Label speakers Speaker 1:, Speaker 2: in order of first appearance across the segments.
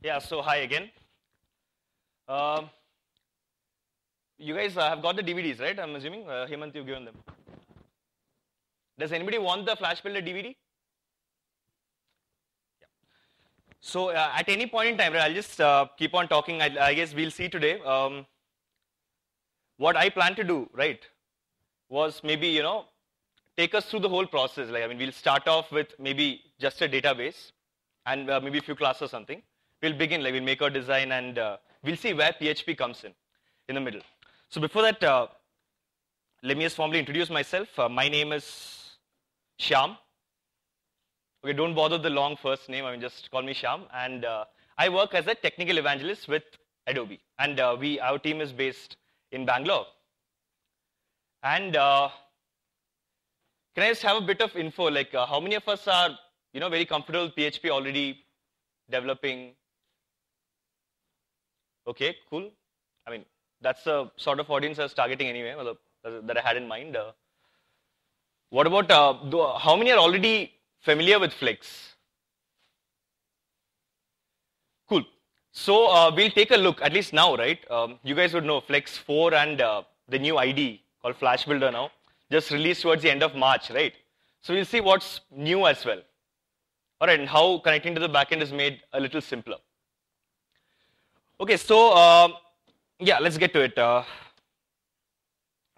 Speaker 1: Yeah, so hi again. Um, you guys have got the DVDs, right? I'm assuming. Hemant, you've given them. Does anybody want the Flash Builder DVD? Yeah. So at any point in time, right, I'll just keep on talking. I guess we'll see today. What I plan to do, right, was maybe, take us through the whole process. Like, we'll start off with maybe just a database and maybe a few classes or something. We'll begin, like we'll make our design and we'll see where PHP comes in the middle. So before that, let me just formally introduce myself. My name is Shyam. Okay, don't bother the long first name. Just call me Shyam. And I work as a technical evangelist with Adobe. And our team is based in Bangalore. And can I just have a bit of info? Like, how many of us are, very comfortable with PHP already developing? Okay, cool. That's the sort of audience I was targeting anyway, that I had in mind. What about, how many are already familiar with Flex? Cool. So we'll take a look, at least now, right? You guys would know Flex 4 and the new ID called Flash Builder now, just released towards the end of March, right? So we'll see what's new as well. All right, and how connecting to the backend is made a little simpler. Okay, so yeah, let's get to it.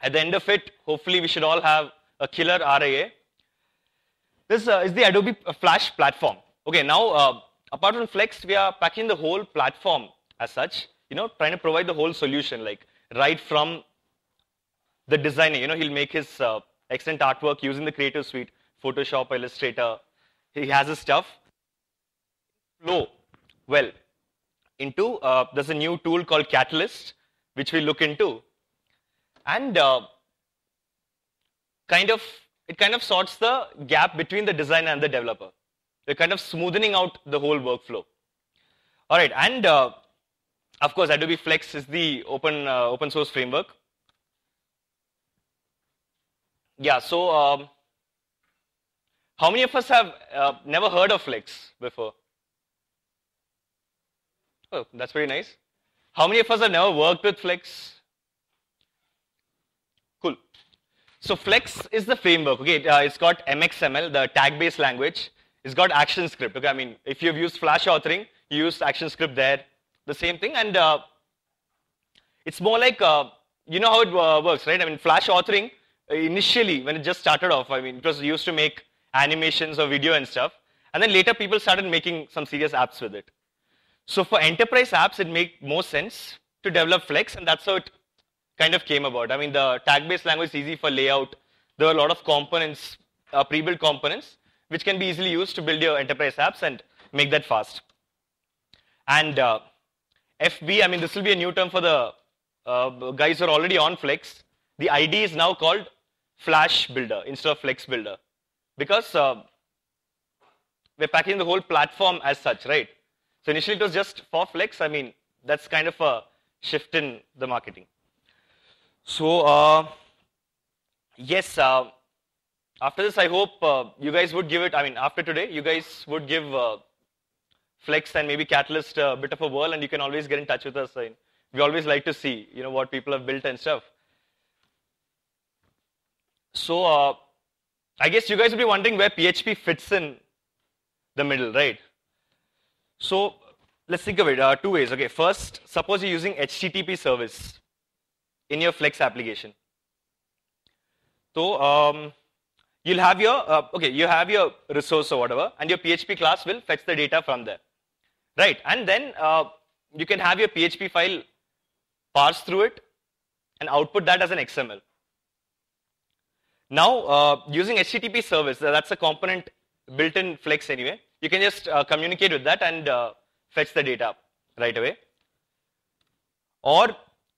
Speaker 1: At the end of it, hopefully we should all have a killer RIA. This is the Adobe Flash platform. Okay, now apart from Flex, we are packing the whole platform as such, trying to provide the whole solution, like right from the designer, he'll make his excellent artwork using the Creative Suite, Photoshop, Illustrator. He has his stuff. Flow well into, there's a new tool called Catalyst, which we look into. And it kind of sorts the gap between the designer and the developer. We're kind of smoothing out the whole workflow. All right, and of course, Adobe Flex is the open source framework. Yeah, so how many of us have never heard of Flex before? Oh, that's very nice. How many of us have never worked with Flex? Cool. So Flex is the framework. Okay, it's got MXML, the tag-based language. It's got ActionScript. Okay, if you've used Flash authoring, you use ActionScript there. The same thing, and it's more like you know how it works, right? Flash authoring initially when it just started off, it was used to make animations or video and stuff, and then later people started making some serious apps with it. So for enterprise apps, it made more sense to develop Flex, and that's how it kind of came about. The tag-based language is easy for layout. There are a lot of components, pre-built components, which can be easily used to build your enterprise apps and make that fast. And FB, this will be a new term for the guys who are already on Flex. The ID is now called Flash Builder instead of Flex Builder, because we're packing the whole platform as such, right? So initially it was just for Flex. That's kind of a shift in the marketing. So yes, after this, I hope you guys would give it, after today, you guys would give Flex and maybe Catalyst a bit of a whirl, and you can always get in touch with us. We always like to see, what people have built and stuff. So I guess you guys will be wondering where PHP fits in the middle, right? So let's think of it two ways. Okay, first, suppose you're using HTTP service in your Flex application. So you'll have your you have your resource or whatever, and your PHP class will fetch the data from there, right? And then you can have your PHP file parse through it and output that as an XML. Now using HTTP service, that's a component built in Flex anyway. You can just communicate with that and fetch the data right away. Or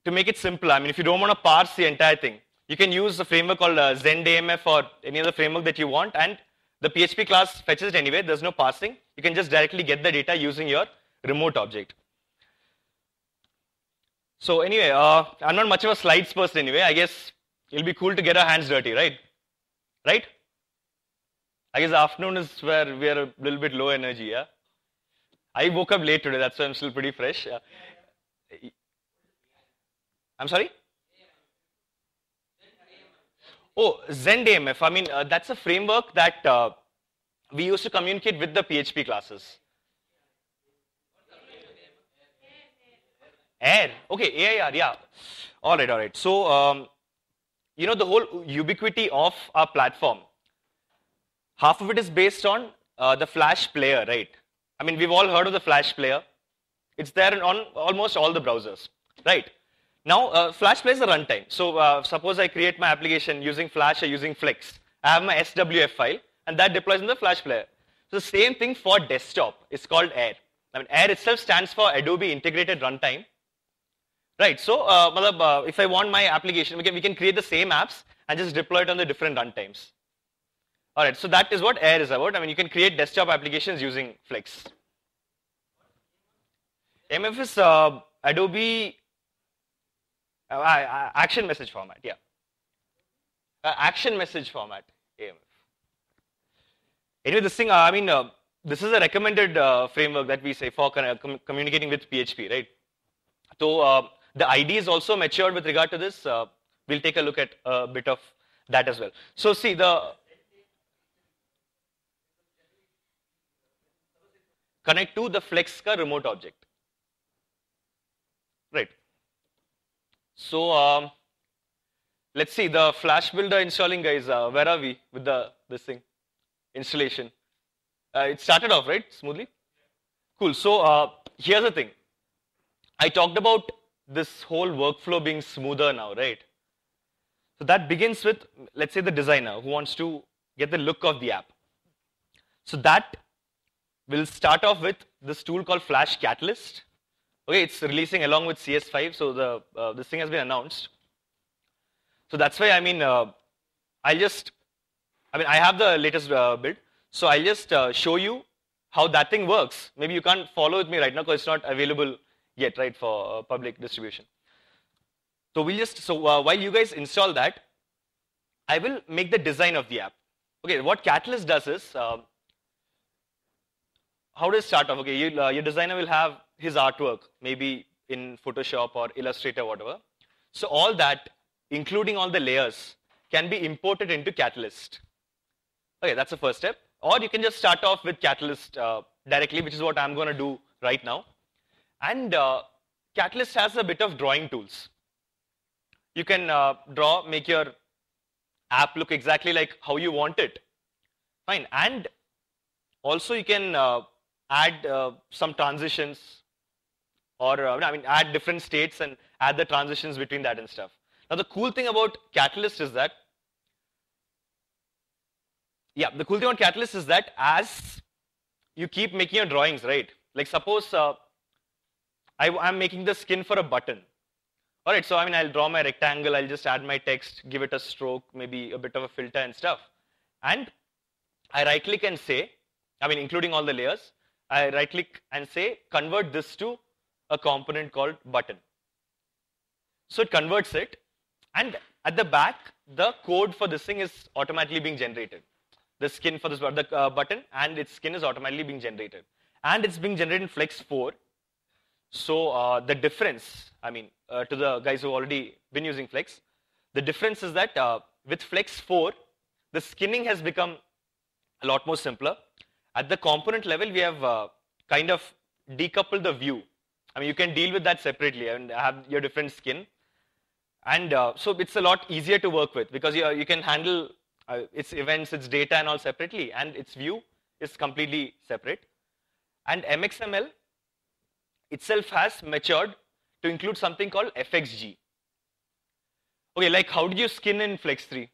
Speaker 1: to make it simple, if you don't want to parse the entire thing, you can use a framework called ZendAMF or any other framework that you want, and the PHP class fetches it anyway. There's no parsing. You can just directly get the data using your remote object. So anyway, I'm not much of a slides person anyway. I guess it'll be cool to get our hands dirty, right? Right? I guess the afternoon is where we are a little bit low energy, yeah? I woke up late today, that's why I'm still pretty fresh. I'm sorry? Oh, ZendAMF. I mean, that's a framework that we used to communicate with the PHP classes. Air. Okay, AIR, yeah. All right, all right. So, you know, the whole ubiquity of our platform, half of it is based on the Flash player, right? I mean, we've all heard of the Flash player. It's there on almost all the browsers, right? Now, Flash plays a runtime. So, suppose I create my application using Flash or using Flex. I have my SWF file, and that deploys in the Flash player. So, the same thing for desktop is called AIR. I mean, AIR itself stands for Adobe Integrated Runtime. Right, so if I want my application, we can create the same apps and just deploy it on the different runtimes. All right, so that is what AIR is about. I mean, you can create desktop applications using Flex. AMF is Adobe action message format, yeah. Action message format, AMF. Anyway, this thing, I mean, this is a recommended framework that we say for communicating with PHP, right? So, the ID is also matured with regard to this. We'll take a look at a bit of that as well. So see connect to the Flexka remote object. Right. So let's see the Flash Builder installing, guys. Where are we with this thing installation? It started off right smoothly. Cool. So here's the thing. I talked about this whole workflow being smoother now, right? So that begins with, let's say, the designer who wants to get the look of the app. So that will start off with this tool called Flash Catalyst. Okay, it's releasing along with CS5, so this thing has been announced. So that's why, I mean, I have the latest build, so I'll just show you how that thing works. Maybe you can't follow with me right now because it's not available yet, right, for public distribution. So while you guys install that, I will make the design of the app. Okay, what Catalyst does is, how does it start off? Okay, your designer will have his artwork, maybe in Photoshop or Illustrator, whatever. So all that, including all the layers, can be imported into Catalyst. Okay, that's the first step. Or you can just start off with Catalyst directly, which is what I'm going to do right now. And Catalyst has a bit of drawing tools. You can make your app look exactly like how you want it. Fine. And also you can add some transitions or add different states and add the transitions between that and stuff. Now the cool thing about Catalyst is that, as you keep making your drawings, right? Like suppose I'm making the skin for a button. All right, so I'll draw my rectangle, I'll just add my text, give it a stroke, maybe a bit of a filter and stuff. And I right click and say, including all the layers, I right click and say, convert this to a component called button. So it converts it, and at the back, the code for this thing is automatically being generated. The skin for this button and its skin is automatically being generated. And it's being generated in Flex 4. So the difference, to the guys who've already been using Flex, the difference is that with Flex 4, the skinning has become a lot more simpler. At the component level, we have kind of decoupled the view. You can deal with that separately and have your different skin. And so it's a lot easier to work with because you can handle its events, its data and all separately, and its view is completely separate. And MXML itself has matured to include something called FXG. Okay, like how did you skin in Flex 3?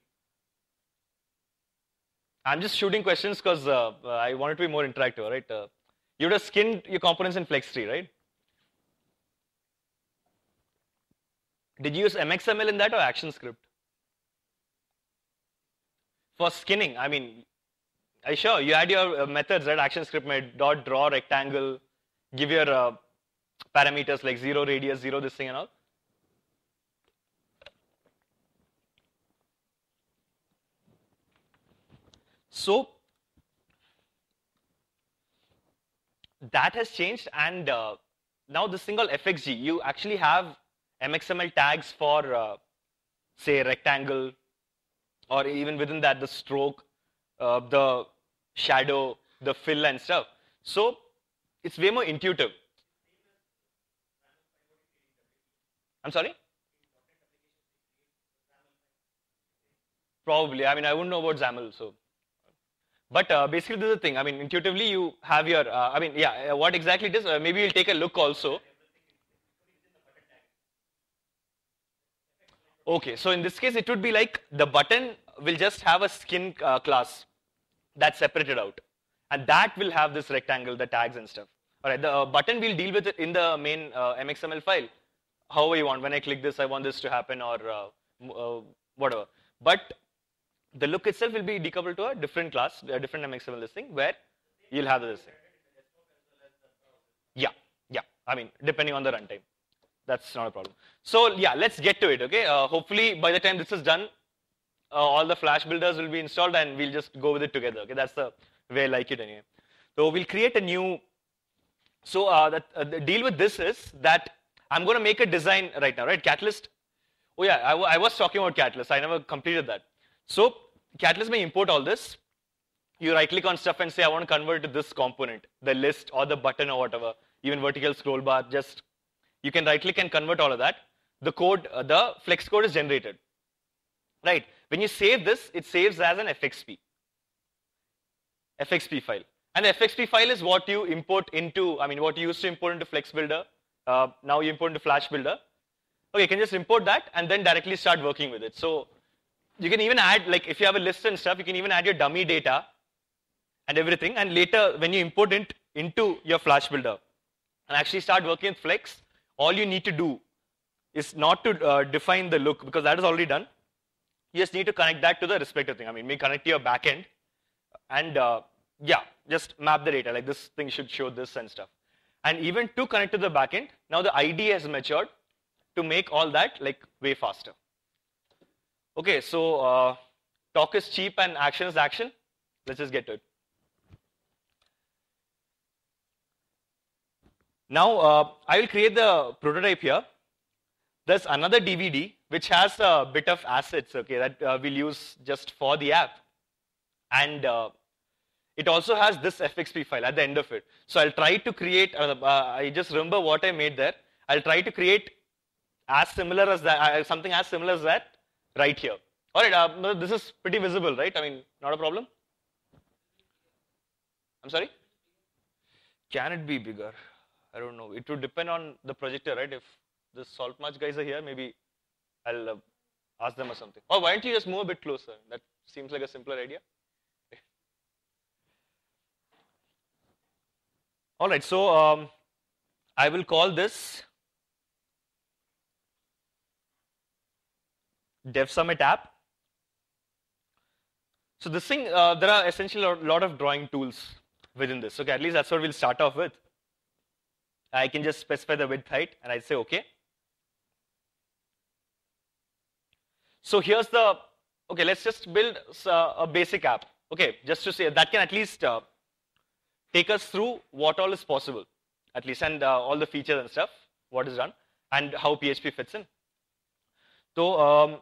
Speaker 1: I'm just shooting questions because I want it to be more interactive, right? You would have skinned your components in Flex 3, right? Did you use MXML in that or ActionScript? For skinning, sure, you add your methods, right? ActionScript made dot draw rectangle, give your parameters like 0 radius, 0 this thing and all. So that has changed, and now this thing called FXG, you actually have MXML tags for say rectangle, or even within that the stroke, the shadow, the fill and stuff. So it's way more intuitive. I'm sorry? Probably. I mean, I wouldn't know about XAML, so. But basically, this is the thing. I mean, intuitively, you have your. I mean, yeah. What exactly it is? Maybe we'll take a look also. Okay. So in this case, it would be like the button will just have a skin class that's separated out, and that will have this rectangle, the tags and stuff. All right. The button we'll deal with it in the main MXML file. However you want. When I click this, I want this to happen, or whatever. But the look itself will be decoupled to a different class, a different MXML this thing, where you'll have this thing. Yeah, yeah. I mean, depending on the runtime, that's not a problem. So yeah, let's get to it. Okay. Hopefully, by the time this is done, all the Flash builders will be installed, and we'll just go with it together. Okay, that's the way I like it anyway. So we'll create a new. So the deal with this is that I'm going to make a design right now, right? Catalyst. Oh yeah, I was talking about Catalyst. I never completed that. So Catalyst may import all this. You right click on stuff and say, I want to convert to this component, the list or the button or whatever, even vertical scroll bar. Just you can right click and convert all of that. The code, the flex code is generated, right? When you save this, it saves as an FXP file. And the FXP file is what you import into, I mean, what you used to import into Flex Builder. Now you import into Flash Builder. Okay, you can just import that and then directly start working with it. So you can even add, like if you have a list and stuff, you can even add your dummy data and everything. And later, when you import it into your Flash Builder and actually start working with Flex, all you need to do is not to define the look, because that is already done. You just need to connect that to the respective thing. I mean, maybe connect to your backend and yeah, just map the data. Like this thing should show this and stuff. And even to connect to the backend, now the IDE has matured to make all that like way faster. Okay, so talk is cheap and action is action. Let's just get to it. Now I will create the prototype here. There's another DVD which has a bit of assets, okay, that we'll use just for the app, and it also has this FXP file at the end of it. So I'll try to create. I just remember what I made there. I'll try to create as similar as that, something as similar as that right here. All right, this is pretty visible, right? I mean, not a problem. I'm sorry? Can it be bigger? I don't know. It would depend on the projector, right? If the Salt March guys are here, maybe I'll ask them or something. Or why don't you just move a bit closer? That seems like a simpler idea. All right, so I will call this DevSummit App. So this thing, there are essentially a lot of drawing tools within this. Okay, at least that's what we'll start off with. I can just specify the width, height, and I say OK. So here's the, okay, let's just build a basic app. Okay, just to say that can at least take us through what all is possible, at least, and all the features and stuff, what is done, and how PHP fits in. So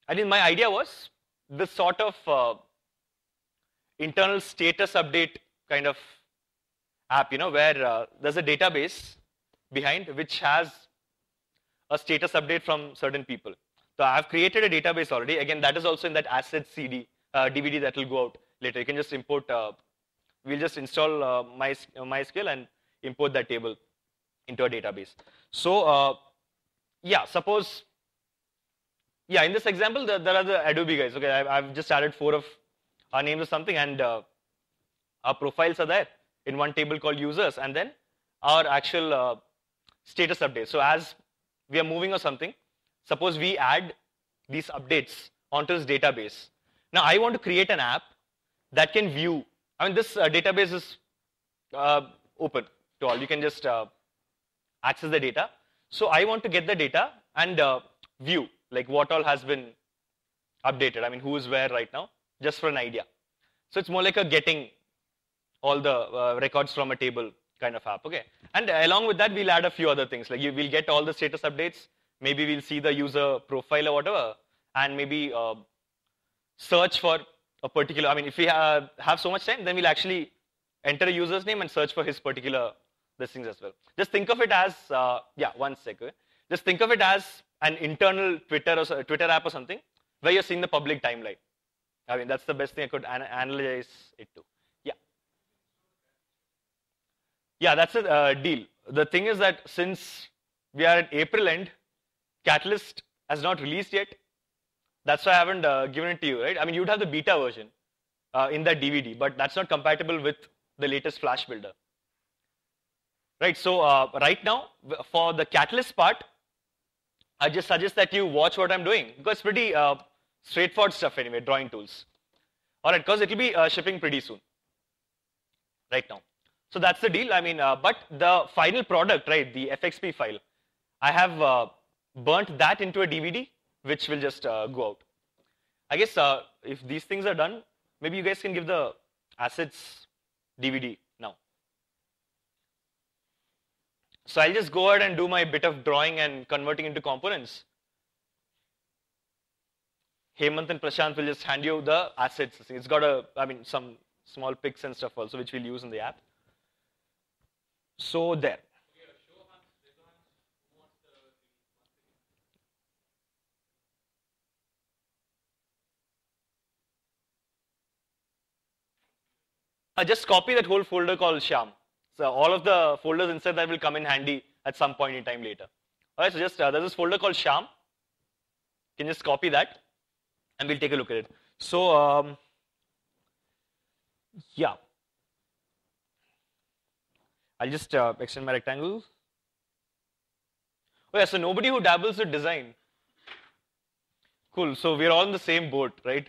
Speaker 1: I think my idea was this sort of internal status update kind of app, you know, where there's a database behind which has a status update from certain people. So I've created a database already. Again, that is also in that asset CD DVD that will go out later. You can just import. We'll just install MySQL and import that table into a database. So yeah, suppose, yeah, in this example, there are the Adobe guys. Okay, I've just added 4 of our names or something, and our profiles are there in one table called users, and then our actual status update. So as we are moving or something, suppose we add these updates onto this database. Now I want to create an app that can view. I mean, this database is open to all. You can just access the data. So I want to get the data and view like what all has been updated. I mean, who is where right now, just for an idea. So it's more like a getting all the records from a table kind of app. Okay, and along with that, we'll add a few other things. Like we'll get all the status updates. Maybe we'll see the user profile or whatever, and maybe search for a particular. I mean, if we have so much time, then we'll actually enter a user's name and search for his particular things as well. Just think of it as one sec. Okay? Just think of it as an internal Twitter app or something where you're seeing the public timeline. I mean, that's the best thing I could analyze it to. Yeah, that's a deal. The thing is that since we are at April end, Catalyst has not released yet. That's why I haven't given it to you, right? I mean, you'd have the beta version in that DVD, but that's not compatible with the latest Flash builder. Right, so right now, for the Catalyst part, I just suggest that you watch what I'm doing, because it's pretty straightforward stuff anyway, drawing tools. All right, because it will be shipping pretty soon, right now. So that's the deal. I mean, but the final product, right, the FXP file, I have burnt that into a DVD, which will just go out. I guess if these things are done, maybe you guys can give the assets DVD now. So I'll just go ahead and do my bit of drawing and converting into components. Hemant and Prashant will just hand you the assets. It's got some small pics and stuff also, which we'll use in the app. So there. I just copy that whole folder called Shyam. So all of the folders inside that will come in handy at some point in time later. All right, so just there's this folder called Shyam. You can just copy that, and we'll take a look at it. So yeah, I'll just extend my rectangle. Oh yeah, so nobody who dabbles with design. Cool. So we're all in the same boat, right?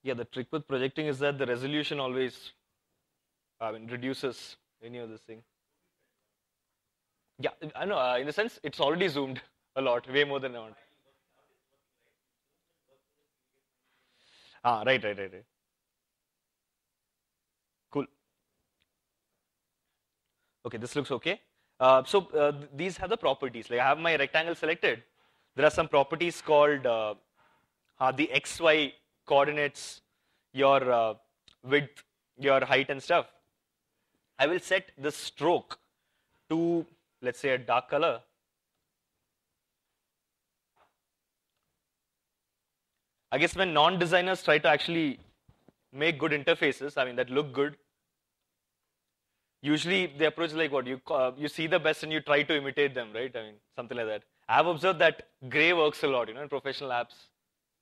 Speaker 1: Yeah, the trick with projecting is that the resolution always reduces any of this thing. Yeah, I know. In a sense, it's already zoomed a lot, way more than I want. Right. Cool. Okay, this looks okay. These have the properties. Like I have my rectangle selected. There are some properties called the XY coordinates, your width, your height and stuff. I will set the stroke to, let's say, a dark color. I guess when non-designers try to actually make good interfaces, that look good, usually the approach is like what? You see the best and you try to imitate them, right? Something like that. I've observed that gray works a lot, in professional apps.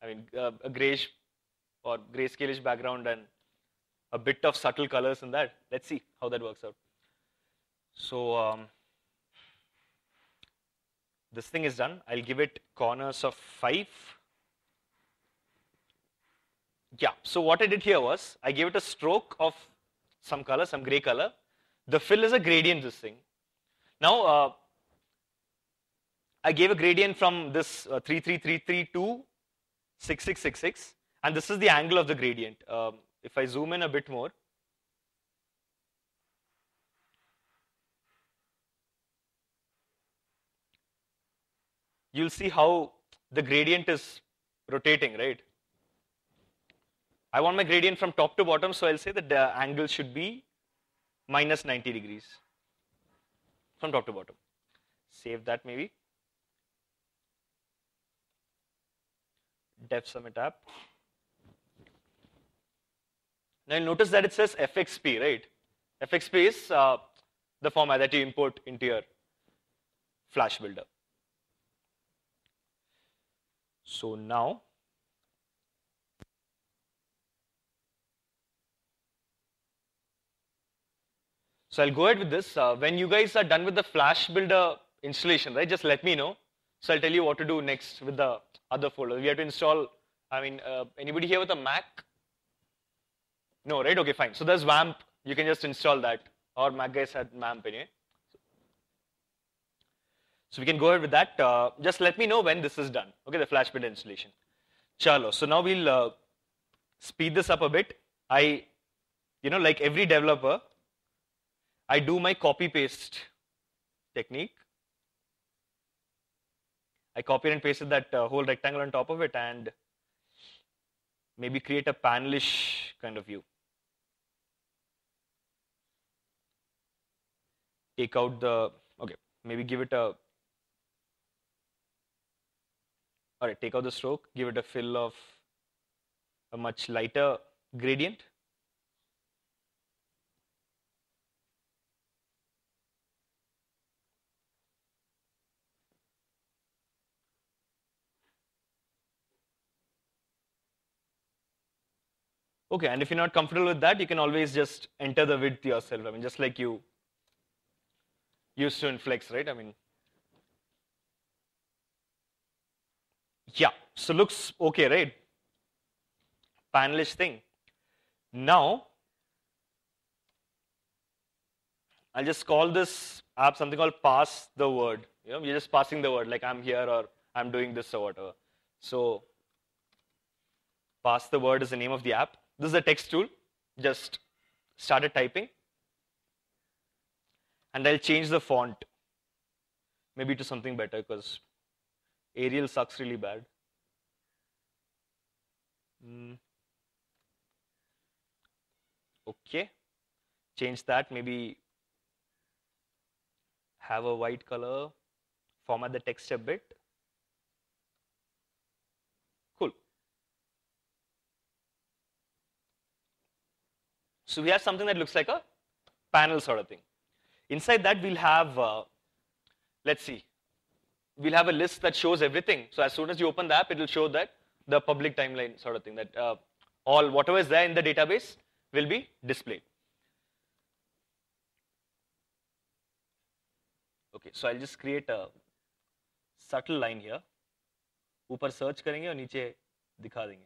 Speaker 1: A grayish or grayscale-ish background and a bit of subtle colors in that. Let's see how that works out. So this thing is done. I'll give it corners of 5. Yeah, so what I did here was, I gave it a stroke of some color, some gray color. The fill is a gradient, this thing. Now, I gave a gradient from this 3333 to 6666. And this is the angle of the gradient. If I zoom in a bit more, you'll see how the gradient is rotating, right? I want my gradient from top to bottom, so I'll say that the angle should be minus 90 degrees from top to bottom. Save that maybe. DevSummit App. Now you'll notice that it says FXP, right? FXP is the format that you import into your Flash builder. So now, so I'll go ahead with this. When you guys are done with the Flash builder installation, right, just let me know. So I'll tell you what to do next with the other folder. We have to install, anybody here with a Mac? No, right? Okay, fine. So there's WAMP. You can just install that. Or Mac guys had WAMP anyway. So we can go ahead with that. Just let me know when this is done. Okay, the Flash builder installation. Chalo. So now we'll speed this up a bit. Like every developer, I do my copy-paste technique. I copied and pasted that whole rectangle on top of it and maybe create a panelish kind of view. Take out the, okay, maybe give it a, all right, take out the stroke, give it a fill of a much lighter gradient. Okay, and if you're not comfortable with that, you can always just enter the width yourself. I mean, just like you used to in Flex, right? I mean, yeah, so looks okay, right? Panelish thing. Now, I'll just call this app something called pass the word. You're just passing the word, like I'm here or I'm doing this or whatever. So, pass the word is the name of the app. This is a text tool. Just started typing. And I'll change the font maybe to something better because Arial sucks really bad. Okay, change that, maybe have a white color, format the text a bit. Cool. So we have something that looks like a panel sort of thing. Inside that we'll have, let's see, we'll have a list that shows everything. So as soon as you open the app, it will show that the public timeline sort of thing, that all whatever is there in the database will be displayed. Okay, so I'll just create a subtle line here. ऊपर search करेंगे और नीचे दिखा देंगे.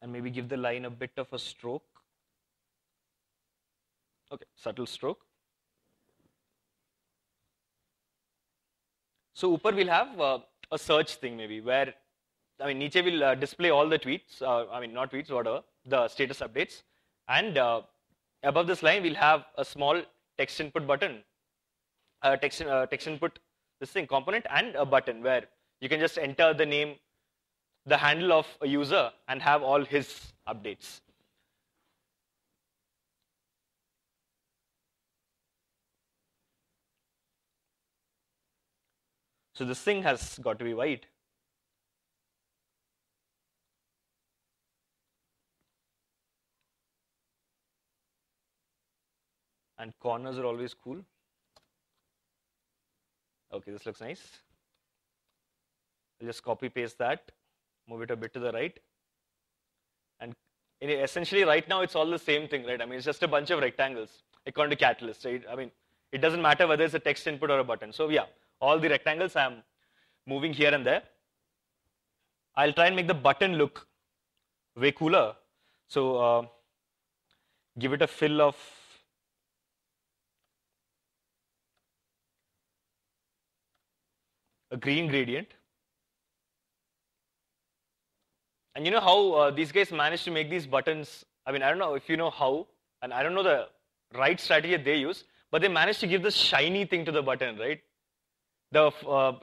Speaker 1: And maybe give the line a bit of a stroke. Okay, subtle stroke. So upper we'll have a search thing maybe where, I mean, niche will display all the tweets, I mean, not tweets, whatever, the status updates. And above this line, we'll have a small text input button, text input, this thing, component, and a button where you can just enter the name, the handle of a user and have all his updates. So this thing has got to be white. And corners are always cool. Okay, this looks nice. I'll just copy paste that, move it a bit to the right. And essentially right now it's all the same thing, right? I mean, it's just a bunch of rectangles according to Catalyst, right? I mean, it doesn't matter whether it's a text input or a button. So yeah, all the rectangles I'm moving here and there. I'll try and make the button look way cooler. So give it a fill of a green gradient. And you know how these guys managed to make these buttons, I mean, I don't know if you know how, and I don't know the right strategy that they use, but they managed to give this shiny thing to the button, right? The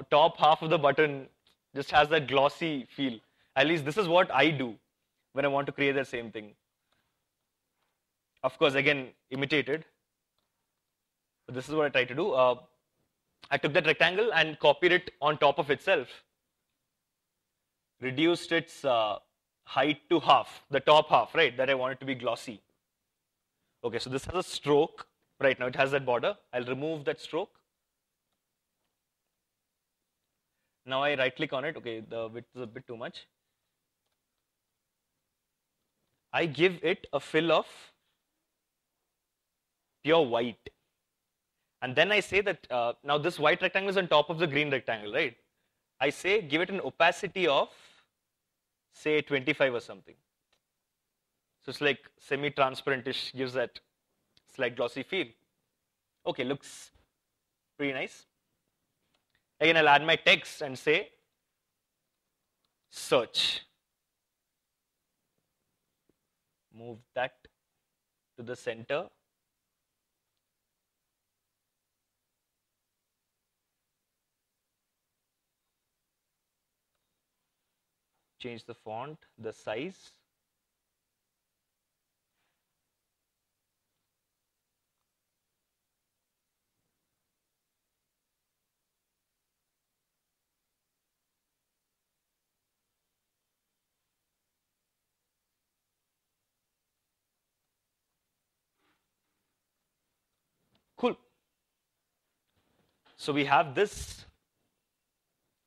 Speaker 1: top half of the button just has that glossy feel. At least this is what I do when I want to create the same thing. Of course, again, imitated. But this is what I try to do. I took that rectangle and copied it on top of itself. Reduced its height to half, the top half, right? That I want it to be glossy. Okay, so this has a stroke. Right now it has that border. I'll remove that stroke. Now I right click on it. Okay, the width is a bit too much. I give it a fill of pure white. And then I say that now this white rectangle is on top of the green rectangle, right? I say give it an opacity of, say, 25 or something. So it's like semi-transparentish, gives that slight glossy feel. Okay, looks pretty nice. Again, I'll add my text and say search. Move that to the center. Change the font, the size. Cool. So we have this,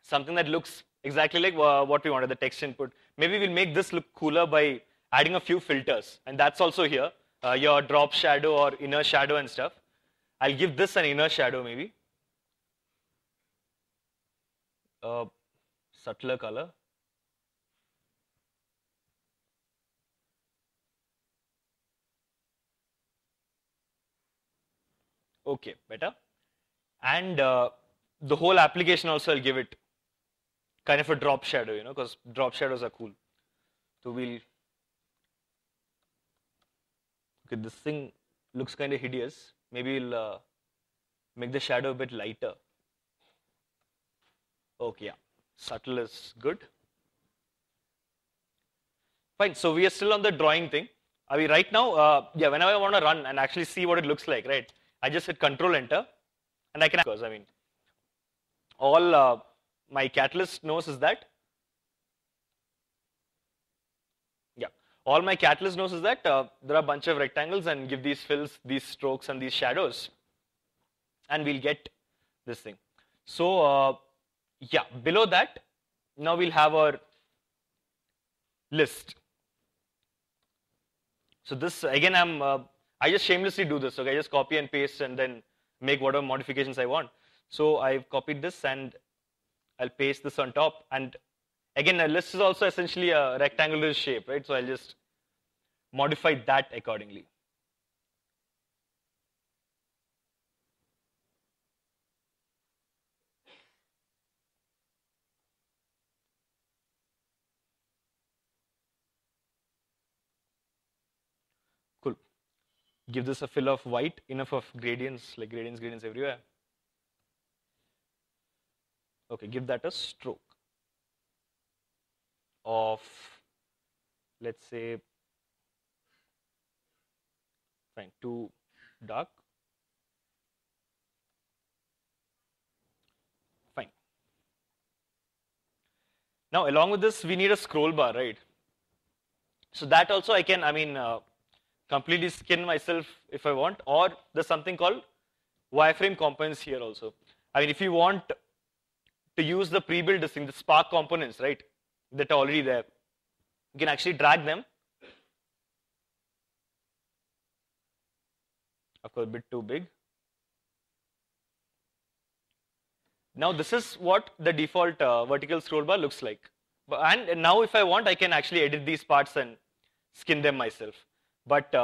Speaker 1: something that looks exactly like what we wanted, the text input. Maybe we'll make this look cooler by adding a few filters, and that's also here, your drop shadow or inner shadow and stuff. I'll give this an inner shadow maybe. Subtler color. Okay, better. And the whole application also I'll give it kind of a drop shadow, you know, because drop shadows are cool. So we'll, okay, this thing looks kind of hideous. Maybe we'll make the shadow a bit lighter. Okay, yeah, subtle is good. Fine, so we are still on the drawing thing. Are we right now? Yeah, whenever I want to run and actually see what it looks like, right? I just hit Control Enter, and I can, because I mean, all my Catalyst knows is that, yeah, all my Catalyst knows is that there are a bunch of rectangles and give these fills, these strokes, and these shadows, and we'll get this thing. So, yeah, below that, now we'll have our list. So this, again, I just shamelessly do this. Okay, I just copy and paste and then make whatever modifications I want. So I've copied this and I'll paste this on top. And again, a list is also essentially a rectangular shape, right? So I'll just modify that accordingly. Cool. Give this a fill of white, enough of gradients, like gradients everywhere. Okay, give that a stroke of, let's say, fine, too dark. Fine. Now, along with this, we need a scroll bar, right? So that also I can, completely skin myself if I want, or there's something called wireframe components here also. I mean, if you want to use the pre-built this thing, the Spark components, right, that are already there, you can actually drag them. Of course, a bit too big. Now this is what the default vertical scroll bar looks like. And now if I want, I can actually edit these parts and skin them myself. But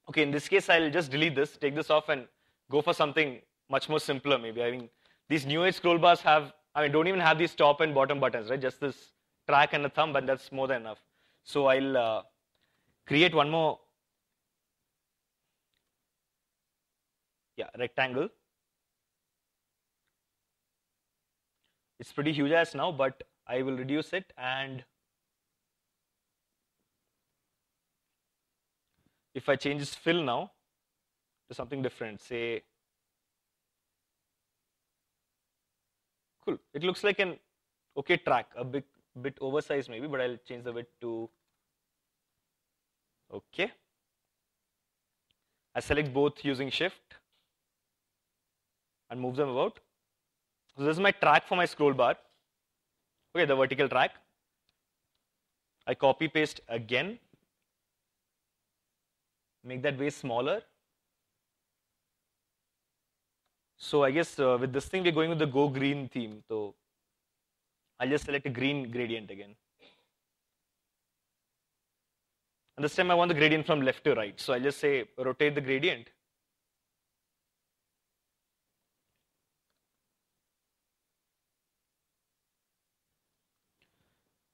Speaker 1: okay, in this case, I'll just delete this, take this off, and go for something much more simpler maybe. I mean, these new age scroll bars have, don't even have these top and bottom buttons, right? Just this track and a thumb, and that's more than enough. So I'll create one more, yeah, rectangle. It's pretty huge as now, but I will reduce it, and if I change this fill now to something different, say, cool, it looks like an okay track, a bit oversized maybe, but I'll change the width to okay. I select both using shift and move them about. So this is my track for my scroll bar. Okay, the vertical track. I copy paste again. Make that way smaller. So I guess with this thing, we're going with the Go Green theme. So I'll just select a green gradient again. And this time I want the gradient from left to right. So I'll just say rotate the gradient.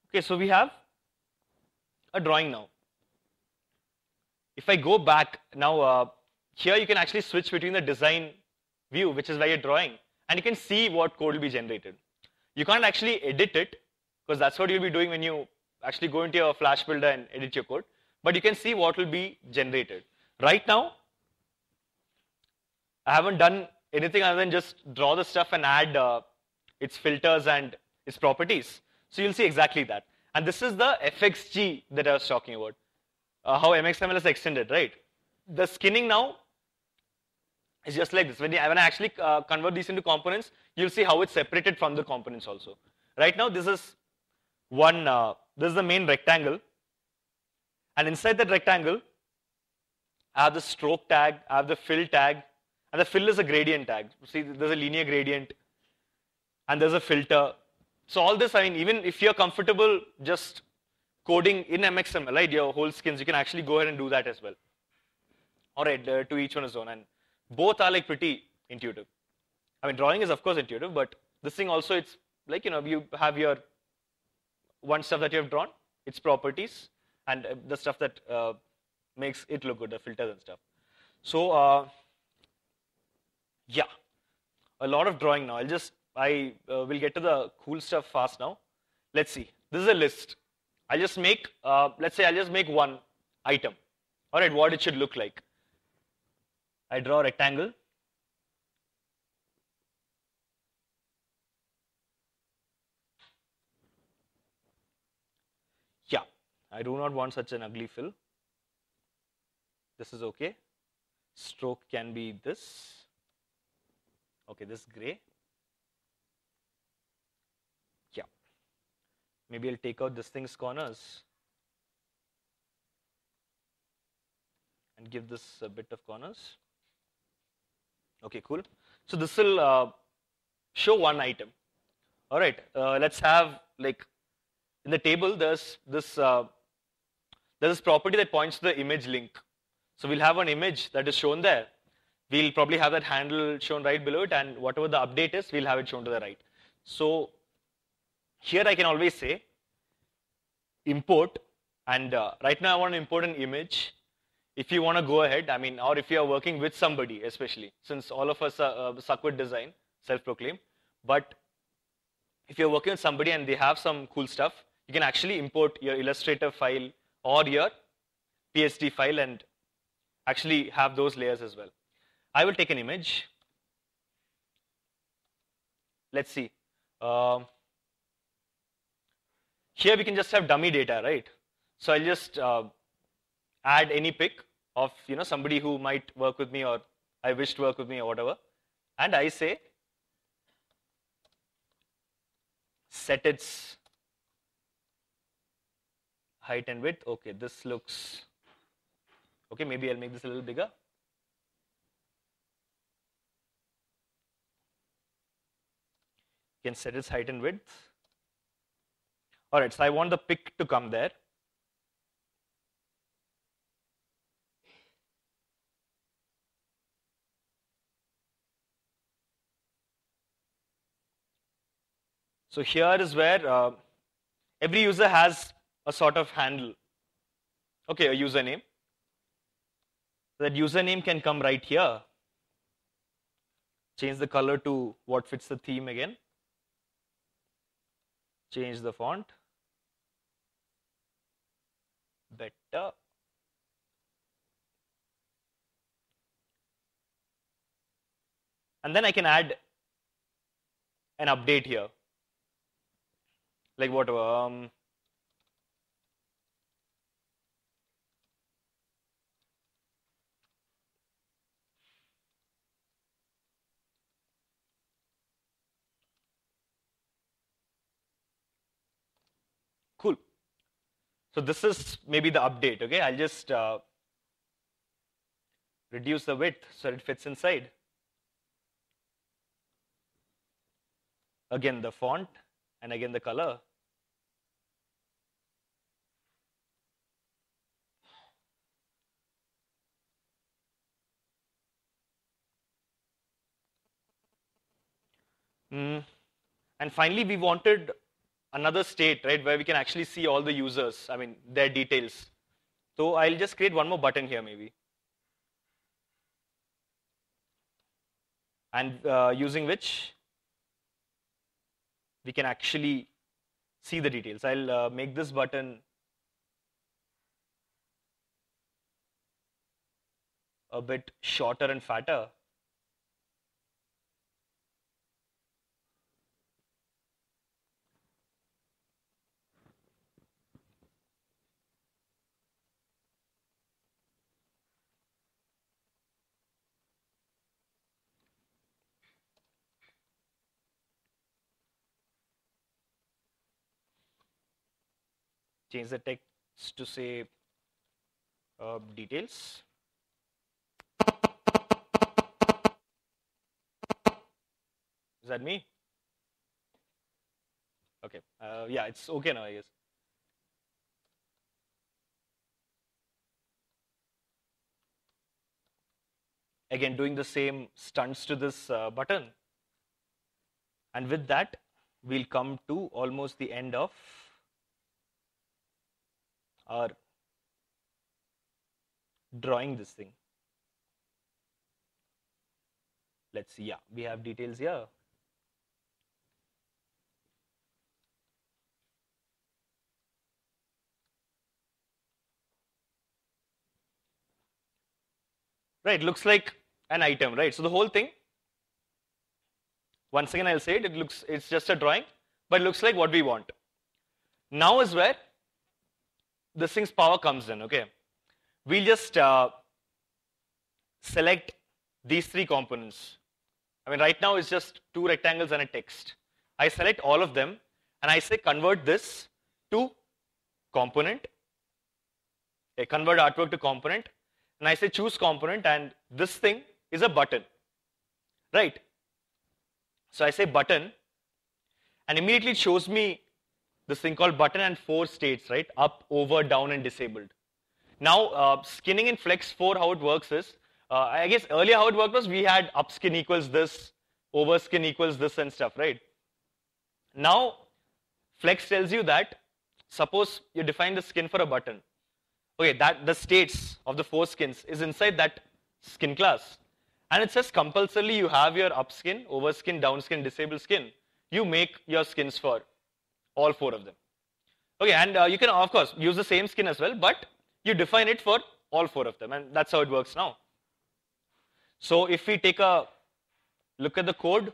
Speaker 1: Okay, so we have a drawing now. If I go back now, here you can actually switch between the design view, which is where you're drawing, and you can see what code will be generated. You can't actually edit it, because that's what you'll be doing when you actually go into your Flash Builder and edit your code, but you can see what will be generated. Right now, I haven't done anything other than just draw the stuff and add its filters and its properties. So you'll see exactly that. And this is the FXG that I was talking about, how MXML is extended, right? The skinning now is just like this. When I actually convert these into components, you'll see how it's separated from the components also. Right now, this is this is the main rectangle. And inside that rectangle, I have the stroke tag, I have the fill tag, and the fill is a gradient tag. See, there's a linear gradient, and there's a filter. So all this, I mean, even if you're comfortable just coding in MXML, right, your whole skins, you can actually go ahead and do that as well. All right, to each one his own, and both are like pretty intuitive. I mean, drawing is of course intuitive, but this thing also, it's like, you know, you have your one stuff that you have drawn, its properties, and the stuff that makes it look good, the filters and stuff. So yeah, a lot of drawing now. I will get to the cool stuff fast now. Let's see. This is a list. I'll just make, let's say I'll just make one item. All right, what it should look like. I draw a rectangle. Yeah, I do not want such an ugly fill. This is okay. Stroke can be this. Okay, this gray. Yeah. Maybe I'll take out this thing's corners and give this a bit of corners. Okay, cool. So this will show one item. All right, let's have, like, in the table, there's this property that points to the image link. So we'll have an image that is shown there. We'll probably have that handle shown right below it, and whatever the update is, we'll have it shown to the right. So here I can always say import, and right now I want to import an image. If you want to go ahead, I mean, or if you are working with somebody, especially, since all of us suck with design, self-proclaimed, but if you're working with somebody and they have some cool stuff, you can actually import your Illustrator file or your PSD file and actually have those layers as well. I will take an image. Let's see. Here we can just have dummy data, right? So I'll just add any pic of, you know, somebody who might work with me or I wish to work with me or whatever, and I say set its height and width. Okay, this looks okay. Maybe I'll make this a little bigger. You can set its height and width. All right, so I want the pic to come there. So here is where every user has a sort of handle. Okay, a username. That username can come right here. Change the color to what fits the theme again. Change the font. Better. And then I can add an update here. Like whatever. Cool. So this is maybe the update, okay? I'll just reduce the width so it fits inside. again the font, and again the color. And finally, we wanted another state, right, where we can actually see all the users, I mean, their details. So I'll just create one more button here maybe. And using which we can actually see the details. I'll make this button a bit shorter and fatter. Change the text to say details. Is that me? Okay. Yeah, it's okay now, I guess. Again, doing the same stunts to this button. And with that, we'll come to almost the end of our drawing this thing. Let's see, yeah, we have details here. Right, looks like an item, right? So the whole thing, once again I'll say it, it's just a drawing, but it looks like what we want. Now is where this thing's power comes in, okay? We'll just select these three components. I mean, right now it's just two rectangles and a text. I select all of them and I say convert this to component. Okay, convert artwork to component. And I say choose component, and this thing is a button, right? So I say button, and immediately it shows me this thing called button and 4 states, right? Up, over, down, and disabled. Now, skinning in Flex 4, how it works is, I guess earlier how it worked was we had up skin equals this, over skin equals this and stuff, right? Now, Flex tells you that, suppose you define the skin for a button. Okay, that the states of the 4 skins is inside that skin class. And it says compulsorily you have your up skin, over skin, down skin, disabled skin. You make your skins for all 4 of them. Okay, and you can of course use the same skin as well, but you define it for all 4 of them, and that's how it works now. So if we take a look at the code,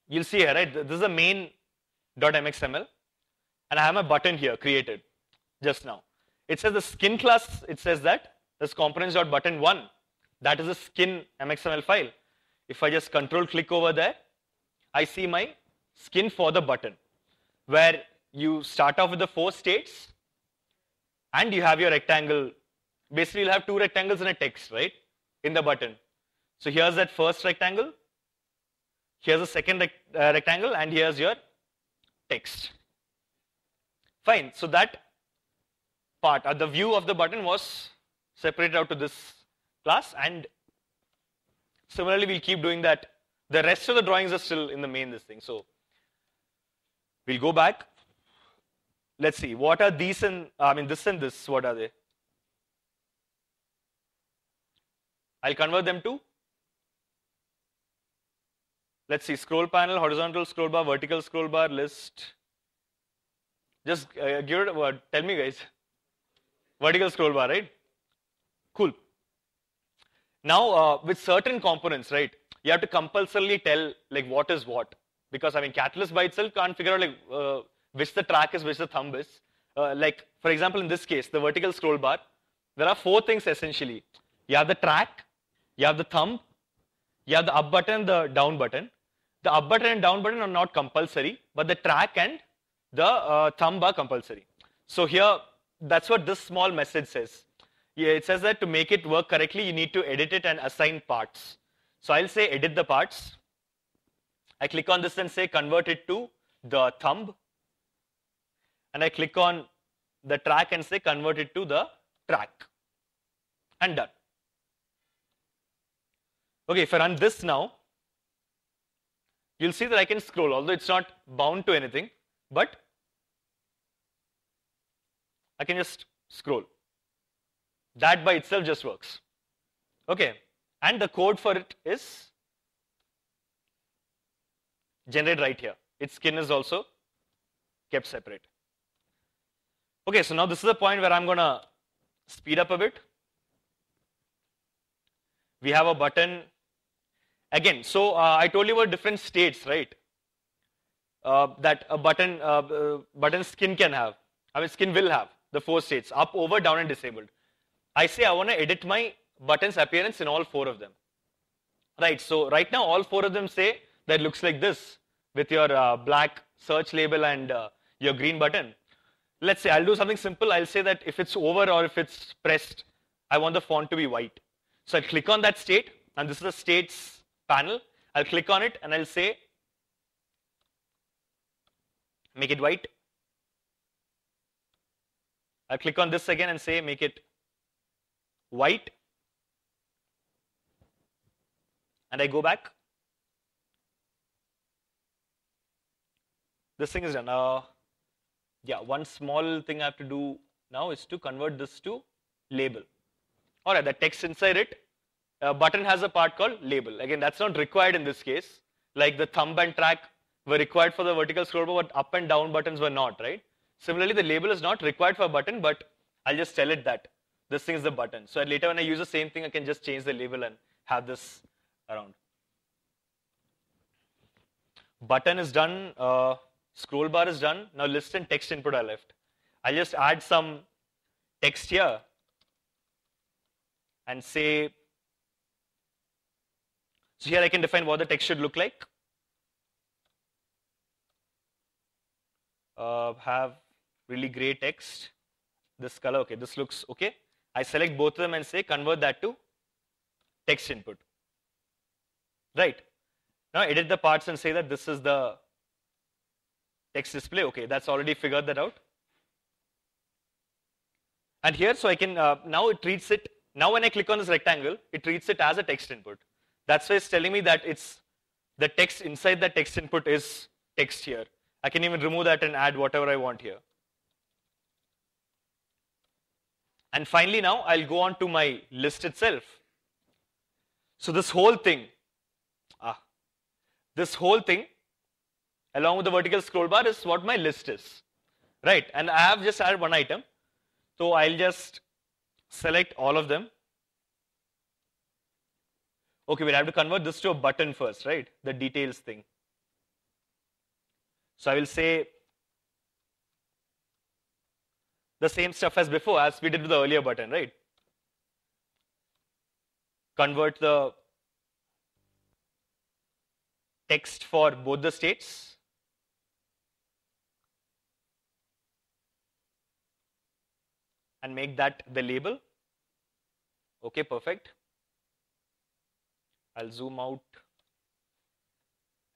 Speaker 1: you'll see here, right? This is the main.mxml, and I have my button here created just now. It says the skin class, it says that this components.button1, that is a skin mxml file. If I just control click over there, I see my skin for the button, where you start off with the 4 states and you have your rectangle. Basically, you'll have 2 rectangles and a text, right, in the button. So here's that first rectangle, here's the second rectangle, and here's your text. Fine, so that part, the view of the button was separated out to this class, and similarly, we'll keep doing that. The rest of the drawings are still in the main this thing. So we'll go back. Let's see, what are these and, this and this, what are they? I'll convert them to, let's see, scroll panel, horizontal scroll bar, vertical scroll bar, list. Just give it a word, tell me guys. Vertical scroll bar, right? Cool. Now, with certain components, right, you have to compulsorily tell like what is what. Because Catalyst by itself can't figure out like which the track is, which the thumb is. Like, for example, in this case, the vertical scroll bar, there are 4 things essentially. You have the track, you have the thumb, you have the up button and the down button. The up button and down button are not compulsory, but the track and the thumb are compulsory. So here, that's what this small message says. Yeah, it says that to make it work correctly, you need to edit it and assign parts. So I'll say edit the parts. I click on this and say convert it to the thumb. And I click on the track and say convert it to the track. And done. Okay, if I run this now, you'll see that I can scroll, although it's not bound to anything, but I can just scroll. That by itself just works. Okay, and the code for it is generated right here. Its skin is also kept separate. Okay, so now this is the point where I'm gonna speed up a bit. We have a button. Again, so I told you about different states, right? That a button skin can have. I mean, skin will have the 4 states: up, over, down, and disabled. I say I want to edit my button's appearance in all 4 of them. Right, so right now all 4 of them say that it looks like this with your black search label and your green button. Let's say I'll do something simple. I'll say that if it's over or if it's pressed, I want the font to be white. So I'll click on that state, and this is the states panel. I'll click on it and I'll say make it white. I'll click on this again and say make it white. And I go back. This thing is done. Yeah, one small thing I have to do now is to convert this to label. All right, the text inside it, button has a part called label. Again, that's not required in this case. Like the thumb and track were required for the vertical scroll bar, but up and down buttons were not, right? Similarly, the label is not required for a button, but I'll just tell it that this thing is the button. So later when I use the same thing, I can just change the label and have this around. Button is done. Scroll bar is done. Now list and text input are left. I'll just add some text here and say, so here I can define what the text should look like. Have really gray text. This color, okay, this looks okay. I select both of them and say convert that to text input. Right. Now edit the parts and say that this is the text display. Okay, that's already figured that out. And here, so I can, now it treats it, now when I click on this rectangle, it treats it as a text input. That's why it's telling me that it's the text inside the text input is text here. I can even remove that and add whatever I want here. And finally now, I'll go on to my list itself. So this whole thing, along with the vertical scroll bar is what my list is, right? And I have just added one item. So I'll just select all of them. Okay, we'll have to convert this to a button first, right? The details thing. So I will say the same stuff as before, as we did with the earlier button, right? Convert the text for both the states. And make that the label. Okay, perfect. I'll zoom out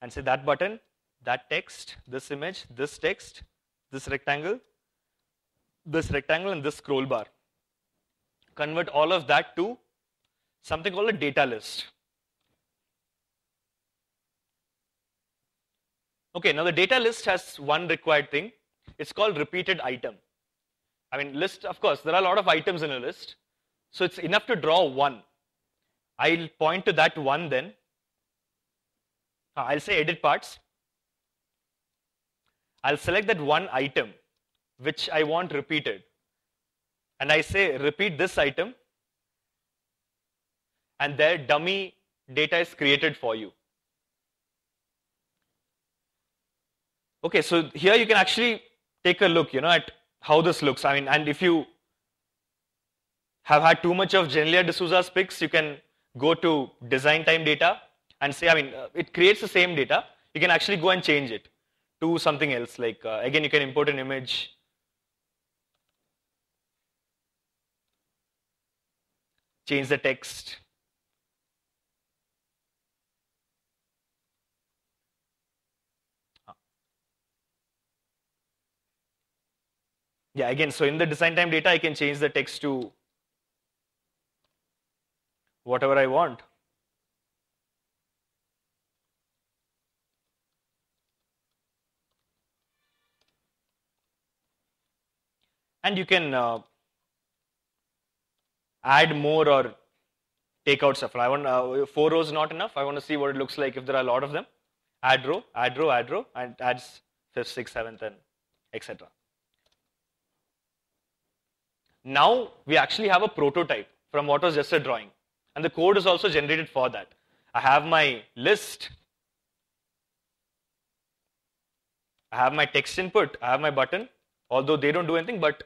Speaker 1: and say that button, that text, this image, this text, this rectangle, and this scroll bar. Convert all of that to something called a data list. Okay, now the data list has one required thing. It's called repeated item. I mean, list, of course, there are a lot of items in a list. So it's enough to draw one. I'll point to that one then. I'll say edit parts. I'll select that one item which I want repeated. And I say repeat this item. And there dummy data is created for you. Okay, so here you can actually take a look, at how this looks. I mean, and if you have had too much of Genelia D'Souza's pics, you can go to design time data and say, it creates the same data. You can actually go and change it to something else. Like, again, you can import an image. Change the text. Yeah, again, so in the design time data, I can change the text to whatever I want. And you can add more or take out stuff. I want 4 rows not enough. I want to see what it looks like if there are a lot of them. Add row, add row, add row, and adds 5th, 6th, 7th, and etc. Now we actually have a prototype from what was just a drawing. And the code is also generated for that. I have my list. I have my text input. I have my button. Although they don't do anything, but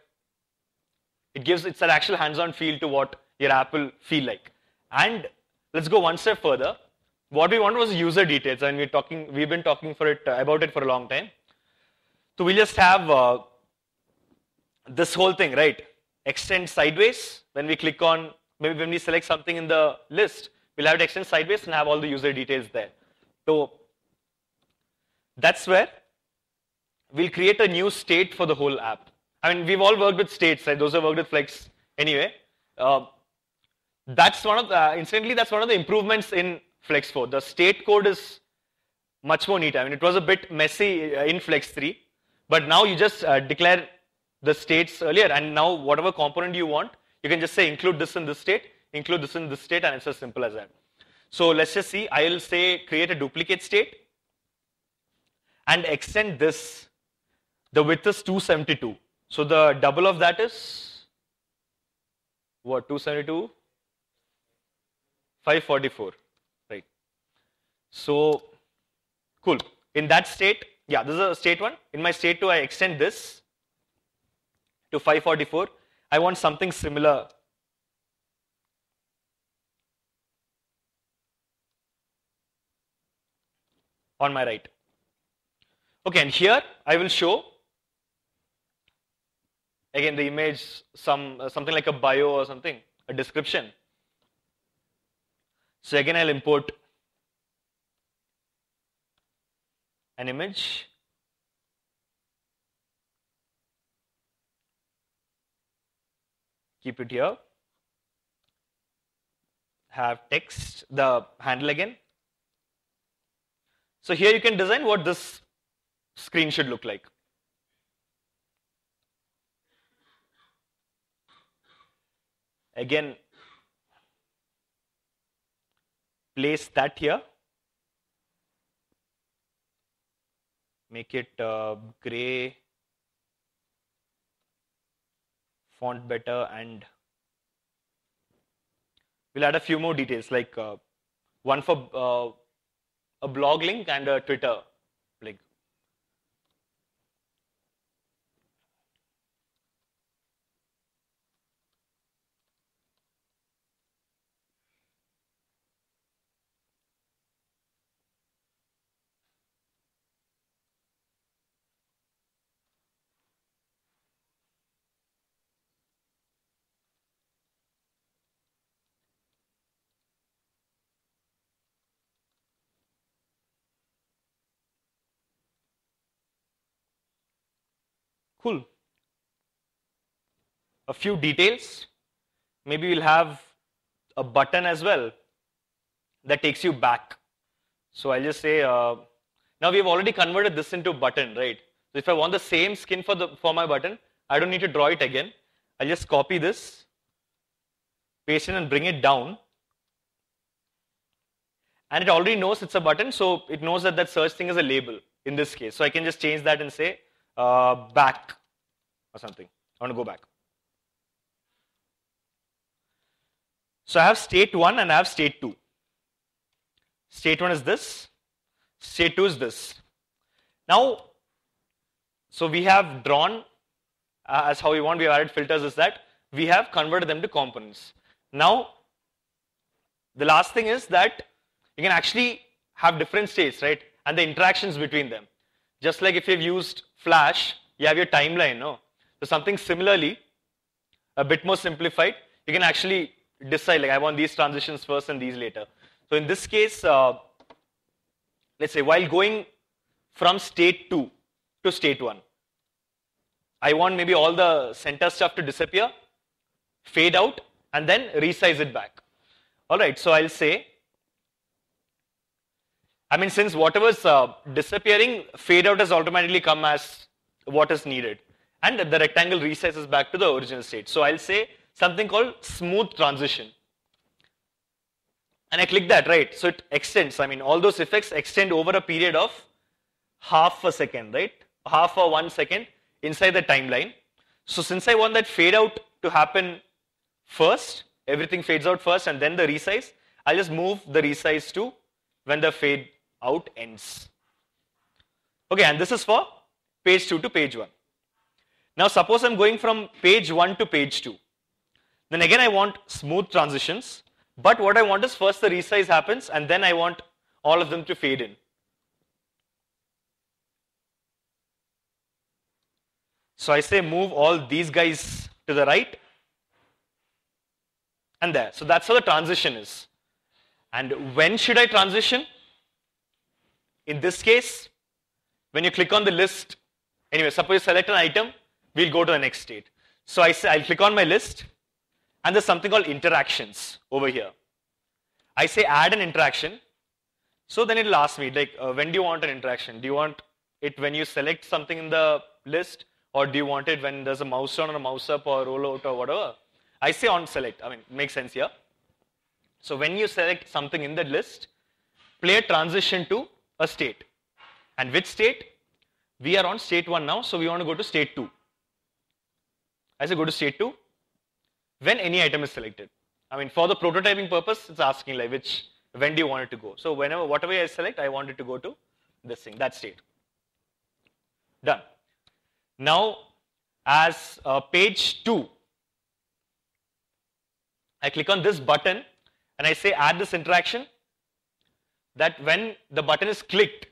Speaker 1: it's an actual hands-on feel to what your app will feel like. And let's go one step further. What we wanted was user details, and we've been talking about it for a long time. So we'll just have this whole thing, right? Extend sideways. When we click on, maybe when we select something in the list, we'll have it extend sideways and have all the user details there. So that's where we'll create a new state for the whole app. I mean, we've all worked with states, right? Those who have worked with Flex anyway. That's one of the improvements in Flex 4. The state code is much more neat. I mean, it was a bit messy in Flex 3, but now you just declare the states earlier, and now whatever component you want, you can just say include this in this state, include this in this state, and it's as simple as that. So let's just see. I'll say create a duplicate state and extend this. The width is 272. So the double of that is what? 272? 544, right? So cool. In that state, yeah, this is a state 1. In my state 2, I extend this to 544. I want something similar. On my right. Okay, and here I will show again the image, something like a bio or something, a description. So again, I'll import an image. Keep it here. Have text, the handle again. So here you can design what this screen should look like. Again, place that here. Make it gray, font better, and we'll add a few more details like one for a blog link and a Twitter link. Cool. A few details. Maybe we'll have a button as well that takes you back. So I'll just say, now we've already converted this into button, right? So if I want the same skin for my button, I don't need to draw it again. I'll just copy this, paste it and bring it down. And it already knows it's a button, so it knows that search thing is a label in this case. So I can just change that and say back or something. I want to go back. So I have state 1 and I have state 2. State 1 is this. State 2 is this. Now, so we have drawn as how we want. We have added filters is that we have converted them to components. Now, the last thing is that you can actually have different states, right? And the interactions between them. Just like if you've used Flash, you have your timeline, no? So something similarly, a bit more simplified, you can actually decide, like I want these transitions first and these later. So in this case, let's say while going from state 2 to state 1, I want maybe all the center stuff to disappear, fade out, and then resize it back. All right, so I'll say, I mean, since whatever's disappearing, fade out has automatically come as what is needed. And the rectangle resizes back to the original state. So I'll say something called smooth transition. And I click that, right? So it extends. I mean, all those effects extend over a period of half a second, right? Half or 1 second inside the timeline. So since I want that fade out to happen first, everything fades out first and then the resize, I'll just move the resize to when the fade out ends. Okay, and this is for page 2 to page 1. Now suppose I'm going from page 1 to page 2. Then again I want smooth transitions. But what I want is first the resize happens and then I want all of them to fade in. So I say move all these guys to the right and there. So that's how the transition is. And when should I transition? In this case, when you click on the list, anyway, suppose you select an item, we'll go to the next state. So I say I'll click on my list. And there's something called interactions over here. I say add an interaction. So then it'll ask me, like, when do you want an interaction? Do you want it when you select something in the list? Or do you want it when there's a mouse down or a mouse up or roll out or whatever? I say on select. I mean, it makes sense here. So when you select something in the list, play a transition to a state. And which state? We are on state 1 now, so we want to go to state 2. I say go to state 2. When any item is selected. I mean, for the prototyping purpose, it's asking like when do you want it to go? So whatever I select, I want it to go to this thing, that state. Done. Now, as page 2, I click on this button and I say add this interaction, that when the button is clicked,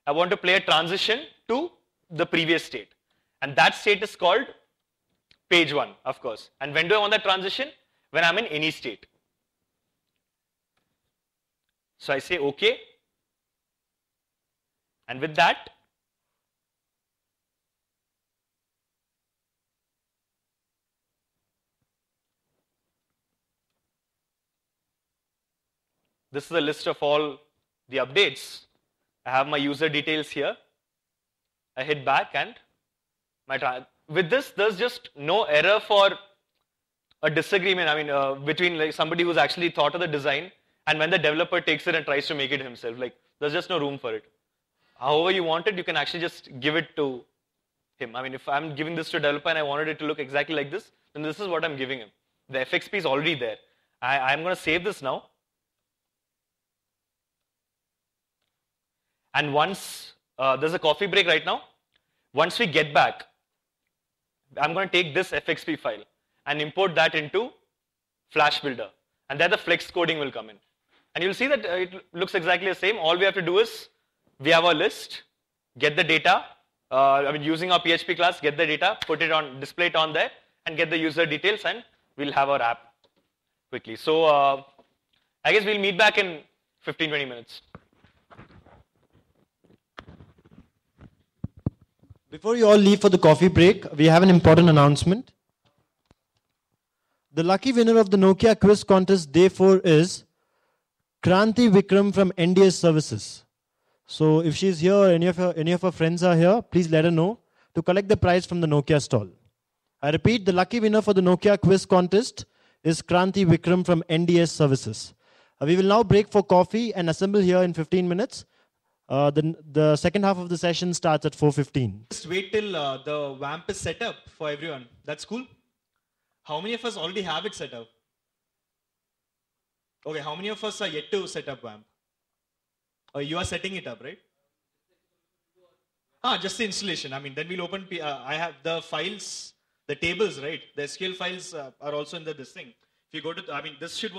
Speaker 1: I want to play a transition to the previous state. And that state is called page 1, of course. And when do I want that transition? When I'm in any state. So I say OK. And with that, this is a list of all the updates. I have my user details here. I hit back and with this, there's just no error for a disagreement. I mean, between like somebody who's actually thought of the design and when the developer takes it and tries to make it himself. Like, there's just no room for it. However you want it, you can actually just give it to him. I mean, if I'm giving this to a developer and I wanted it to look exactly like this, then this is what I'm giving him. The FXP is already there. I'm going to save this now. And once, there's a coffee break right now. Once we get back, I'm going to take this FXP file and import that into Flash Builder. And there the flex coding will come in. And you'll see that it looks exactly the same. All we have to do is, we have our list, get the data, using our PHP class, get the data, put it on, display it on there, and get the user details, and we'll have our app quickly. So I guess we'll meet back in 15-20 minutes.
Speaker 2: Before you all leave for the coffee break, we have an important announcement. The lucky winner of the Nokia quiz contest day 4 is Kranti Vikram from NDS Services. So if she's here, or any of her friends are here, please let her know to collect the prize from the Nokia stall. I repeat, the lucky winner for the Nokia quiz contest is Kranti Vikram from NDS Services. We will now break for coffee and assemble here in 15 minutes. The second half of the session starts at 4:15.
Speaker 3: Just wait till the WAMP is set up for everyone. That's cool. How many of us already have it set up? Okay, how many of us are yet to set up WAMP? Or you are setting it up, right? Just the installation. I mean, then we'll open. I have the files, the tables, right? The SQL files are also in this thing. If you go to, this should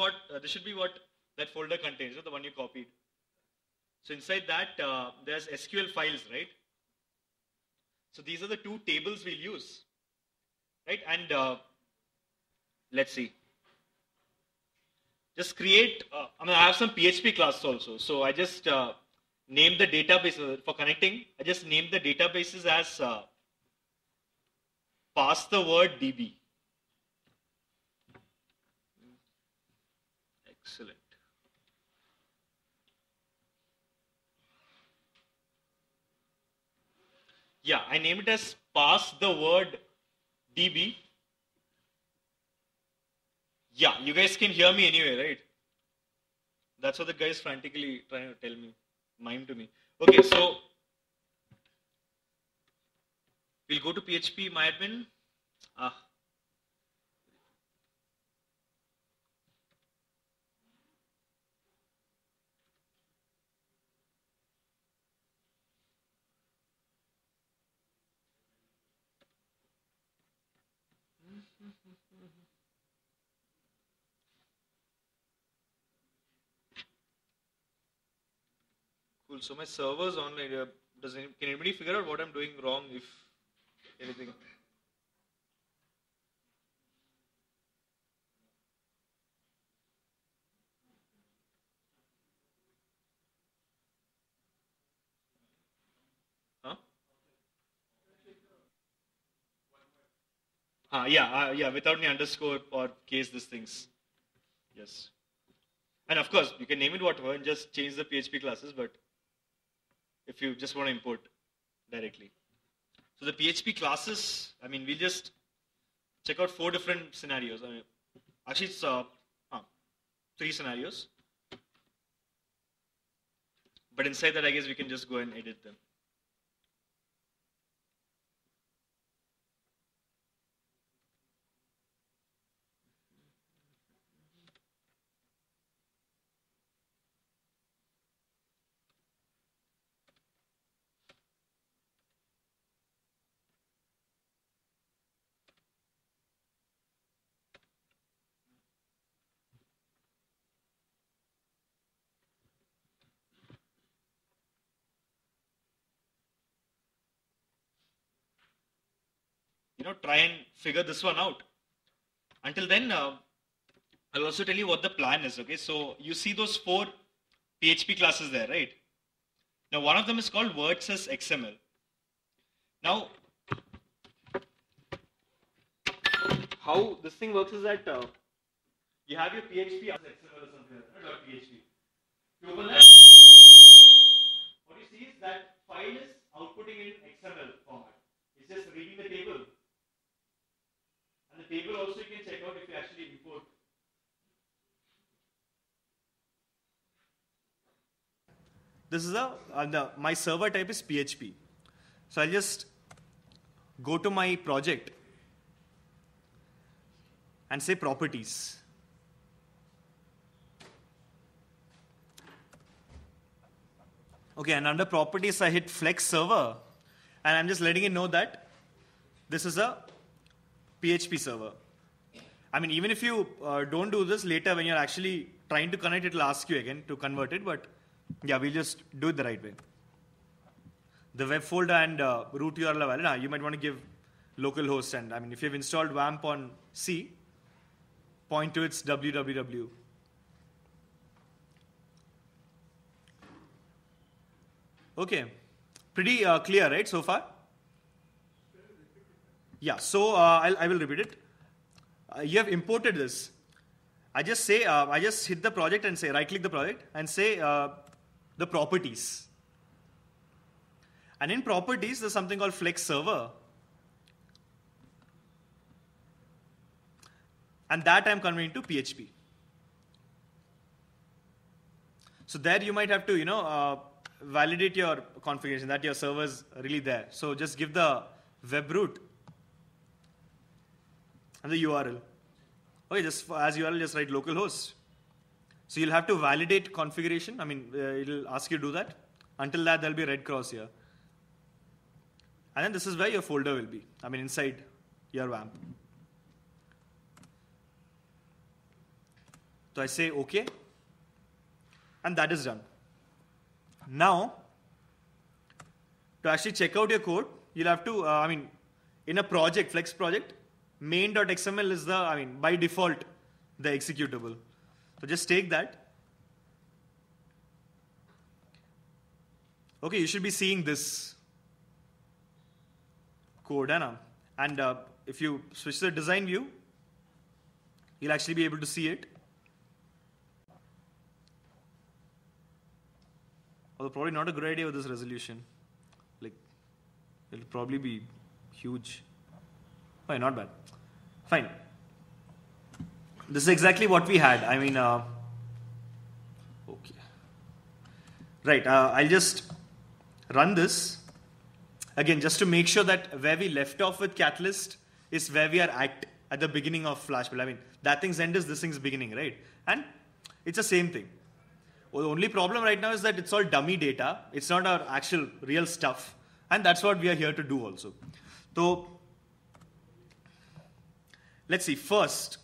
Speaker 3: be what that folder contains, the one you copied. So inside that, there's SQL files, right? So these are the two tables we'll use, right? And let's see. Just create, I have some PHP classes also. So I just named the database for connecting. I just named the databases as pass the word DB. Excellent. Yeah, I name it as pass the word DB. Yeah, you guys can hear me anyway, right? That's what the guy is frantically trying to tell me, mime to me. Okay, so we'll go to PHP MyAdmin. Cool. So my server's online. Can anybody figure out what I'm doing wrong, if anything? Huh? Yeah. Without any underscore or case, these things. Yes. And of course, you can name it whatever and just change the PHP classes. But if you just want to import directly. So the PHP classes, we'll just check out 4 different scenarios. Actually, it's 3 scenarios. But inside that, I guess we can just go and edit them. Try and figure this one out. Until then, I'll also tell you what the plan is, okay? So you see those 4 PHP classes there, right? Now, one of them is called WordSys XML. Now, how this thing works is that you have your PHP XML or something, not PHP. You open that, what you see is that file is outputting in XML format. It's just reading the table. And the table also you can check out if you actually import. This is my server type is PHP. So I'll just go to my project and say properties. Okay, and under properties I hit flex server, and I'm just letting it know that this is a PHP server. Even if you don't do this later when you're actually trying to connect, it will ask you again to convert it, but yeah, we'll just do it the right way. The web folder and root URL are valid. You might want to give localhost, and if you've installed WAMP on C, point to its www. Okay, pretty clear, right, so far? Yeah, so I will repeat it. You have imported this. I just hit the project and say, right-click the project and say the properties. And in properties, there's something called flex server. And that I'm converting to PHP. So there you might have to, validate your configuration that your server is really there. So just give the web root and the URL. Okay, just as URL, just write localhost. So you'll have to validate configuration. It'll ask you to do that. Until that, there'll be a red cross here. And then this is where your folder will be. Inside your WAMP. So I say OK. And that is done. Now, to actually check out your code, you'll have to, in a project, Flex project, main.xml is by default, the executable. So just take that. Okay, you should be seeing this code, and if you switch to the design view, you'll actually be able to see it. Although probably not a good idea with this resolution. Like, it'll probably be huge. Fine, not bad. Fine. This is exactly what we had. I mean, okay. Right, I'll just run this. Again, just to make sure that where we left off with Catalyst is where we are at the beginning of Flash build. I mean, that thing's end is this thing's beginning, right? And it's the same thing. Well, the only problem right now is that it's all dummy data. It's not our actual real stuff. And that's what we are here to do also. So, let's see. First,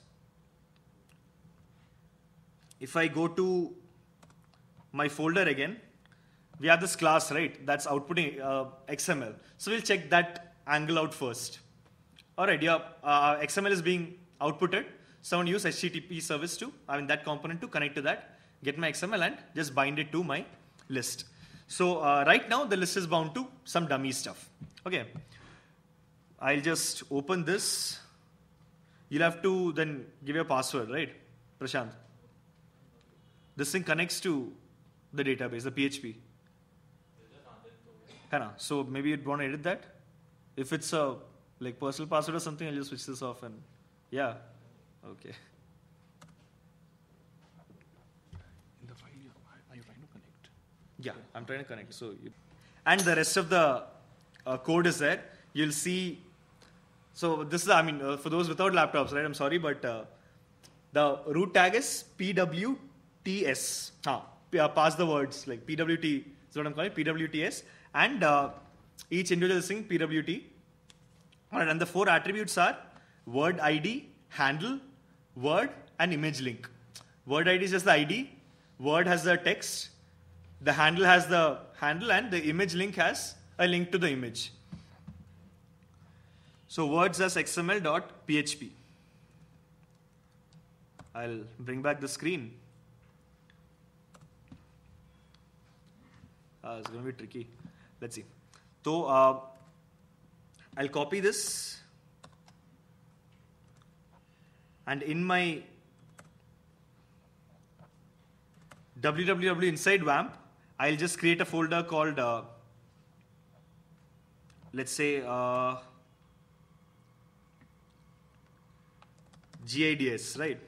Speaker 3: if I go to my folder again, we have this class, right? That's outputting XML. So we'll check that angle out first. All right, yeah, XML is being outputted. Someone use HTTP service that component to connect to that, get my XML and just bind it to my list. So right now the list is bound to some dummy stuff. Okay, I'll just open this. You'll have to then give your password, right, Prashant? This thing connects to the database, the PHP. So maybe you'd want to edit that. If it's a like personal password or something, I'll just switch this off and yeah. Okay.
Speaker 4: In the file, are you trying to connect?
Speaker 3: Yeah, I'm trying to connect. So, and the rest of the code is there. You'll see. So this is, for those without laptops, right? I'm sorry, but the root tag is PWTS. Pass the words like PWT is what I'm calling it, PWTS, and each individual thing PWT. All right, and the 4 attributes are word ID, handle, word, and image link. Word ID is just the ID. Word has the text. The handle has the handle, and the image link has a link to the image. So words as xml.php. I'll bring back the screen. It's going to be tricky. Let's see. So I'll copy this. And in my www inside WAMP, I'll just create a folder called, let's say, GIDS, right?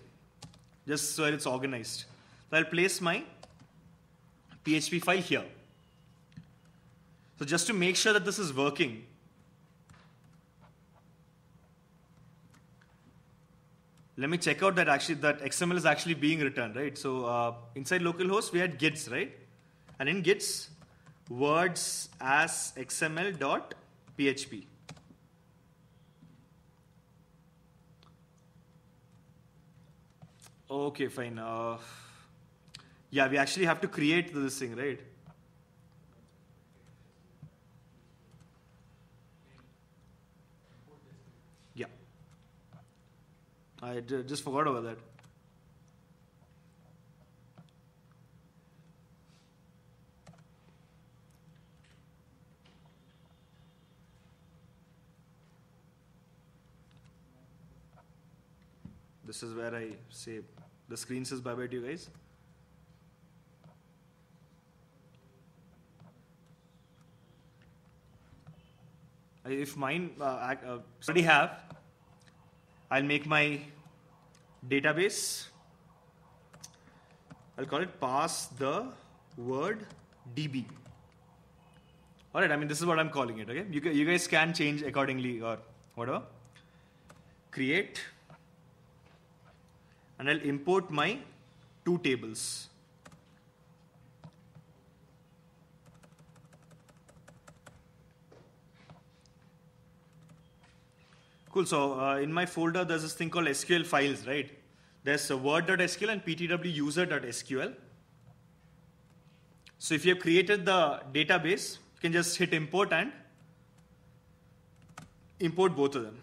Speaker 3: Just so it's organized. So I'll place my PHP file here. So just to make sure that this is working, let me check out that that XML is actually being returned, right? So inside localhost we had gits, right? And in gits, words as xml.php. Okay, fine. Yeah, we actually have to create this thing, right? Yeah. I just forgot about that. This is where I say the screen says bye-bye to you guys. If mine already have, I'll make my database. I'll call it pass the word DB. All right, this is what I'm calling it, okay? You guys can change accordingly or whatever. Create. And I'll import my 2 tables. Cool. So in my folder, there's this thing called SQL files, right? There's word.sql and ptwuser.sql. So if you have created the database, you can just hit import and import both of them.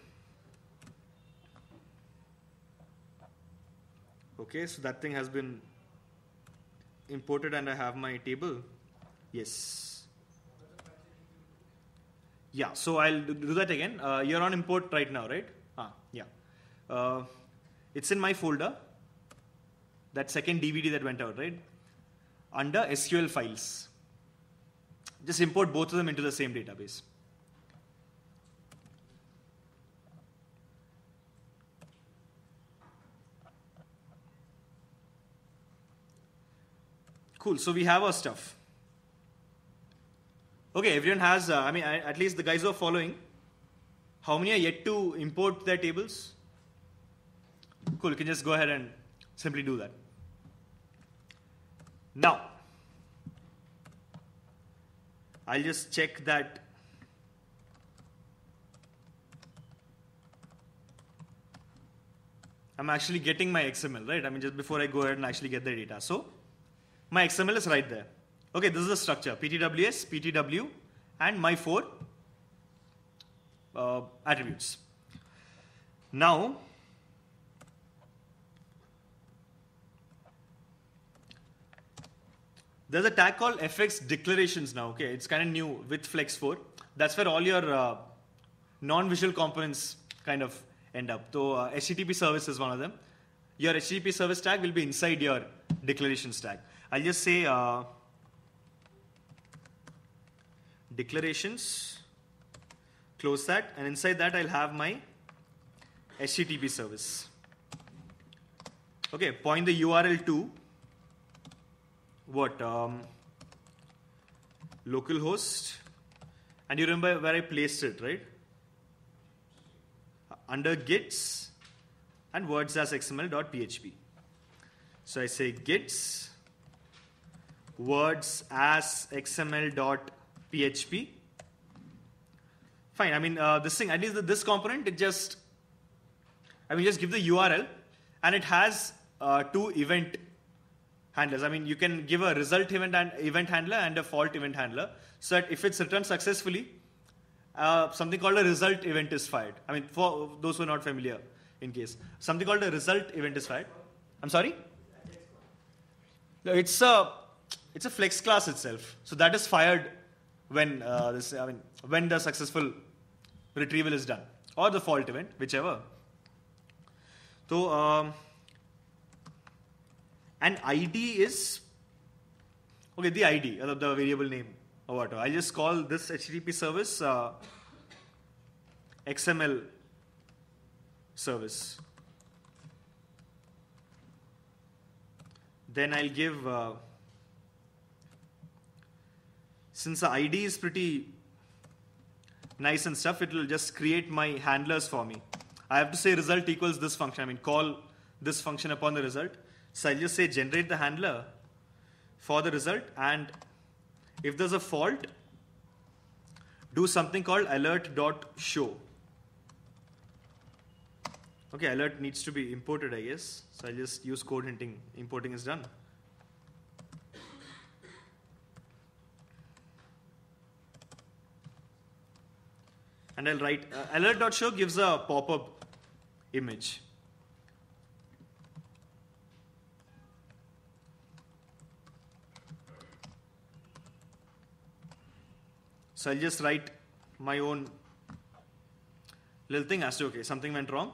Speaker 3: Okay, so that thing has been imported and I have my table. Yes. Yeah, so I'll do that again. You're on import right now, right? Yeah. It's in my folder. That second DVD that went out, right? Under SQL files. Just import both of them into the same database. Cool, so we have our stuff. Okay, everyone has, at least the guys who are following, how many are yet to import their tables? Cool, you can just go ahead and simply do that. Now, I'll just check that I'm actually getting my XML, right? I mean, just before I go ahead and actually get the data. So, my XML is right there. Okay, this is the structure, PTWS, PTW, and my 4 attributes. Now, there's a tag called FX declarations now. Okay, it's kind of new with Flex 4. That's where all your non-visual components kind of end up. So HTTP service is one of them. Your HTTP service tag will be inside your declarations tag. I'll just say declarations, close that, and inside that I'll have my HTTP service. Okay, point the URL to what? Localhost, and you remember where I placed it, right? Under gits and words as xml.php. So I say gits words as xml.php. Fine. I mean, this thing, at least this component, it just, just give the URL, and it has 2 event handlers. I mean, you can give a result event handler and a fault event handler, so that if it's returned successfully, something called a result event is fired. I mean, for those who are not familiar, in case something called a result event is fired. I'm sorry. No, it's a flex class itself. So that is fired when when the successful retrieval is done, or the fault event, whichever. So an ID is the ID, the variable name or whatever. I just call this HTTP service XML service. Then I'll give, since the ID is pretty nice and stuff, it will just create my handlers for me. I have to say result equals this function. I mean, call this function upon the result. So I'll just say generate the handler for the result, and if there's a fault, do something called alert.show. Okay, alert needs to be imported, I guess. So I'll just use code hinting. Importing is done. And I'll write alert.show gives a pop-up image. So I'll just write my own little thing as to, okay, something went wrong.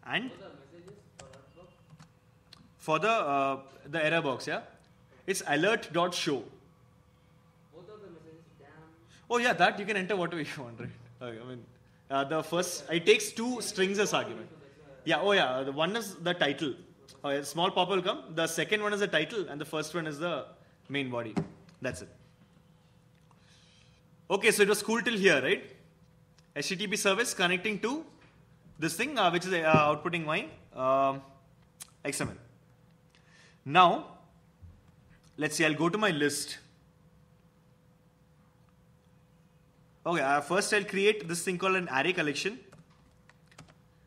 Speaker 3: And for the error box, yeah, it's alert.show. Oh yeah, that you can enter whatever you want, right? Okay, I mean, the first, it takes 2 strings as argument. Yeah, oh yeah, the one is the title. A small pop will come. The second one is the title, and the first one is the main body. That's it. Okay, so it was cool till here, right? HTTP service connecting to this thing, which is outputting my XML. Now, let's see, I'll go to my list. Okay, first I'll create this thing called an array collection,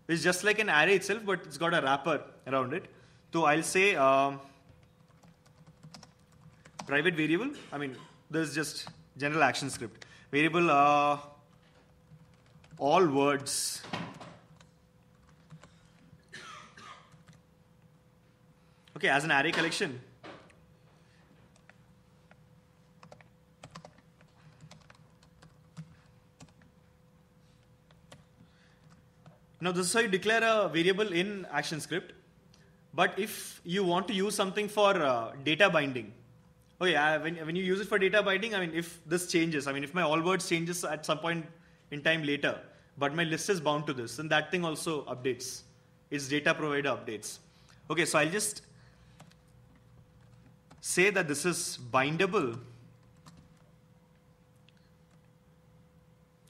Speaker 3: which is just like an array itself, but it's got a wrapper around it. So I'll say private variable. I mean, this is just general action script. Variable all words. Okay, as an array collection. Now this is how you declare a variable in ActionScript. But if you want to use something for data binding, when you use it for data binding, I mean, if this changes, I mean, if my all words changes at some point in time later, but my list is bound to this, then that thing also updates. Its data provider updates. Okay, so I'll just say that this is bindable.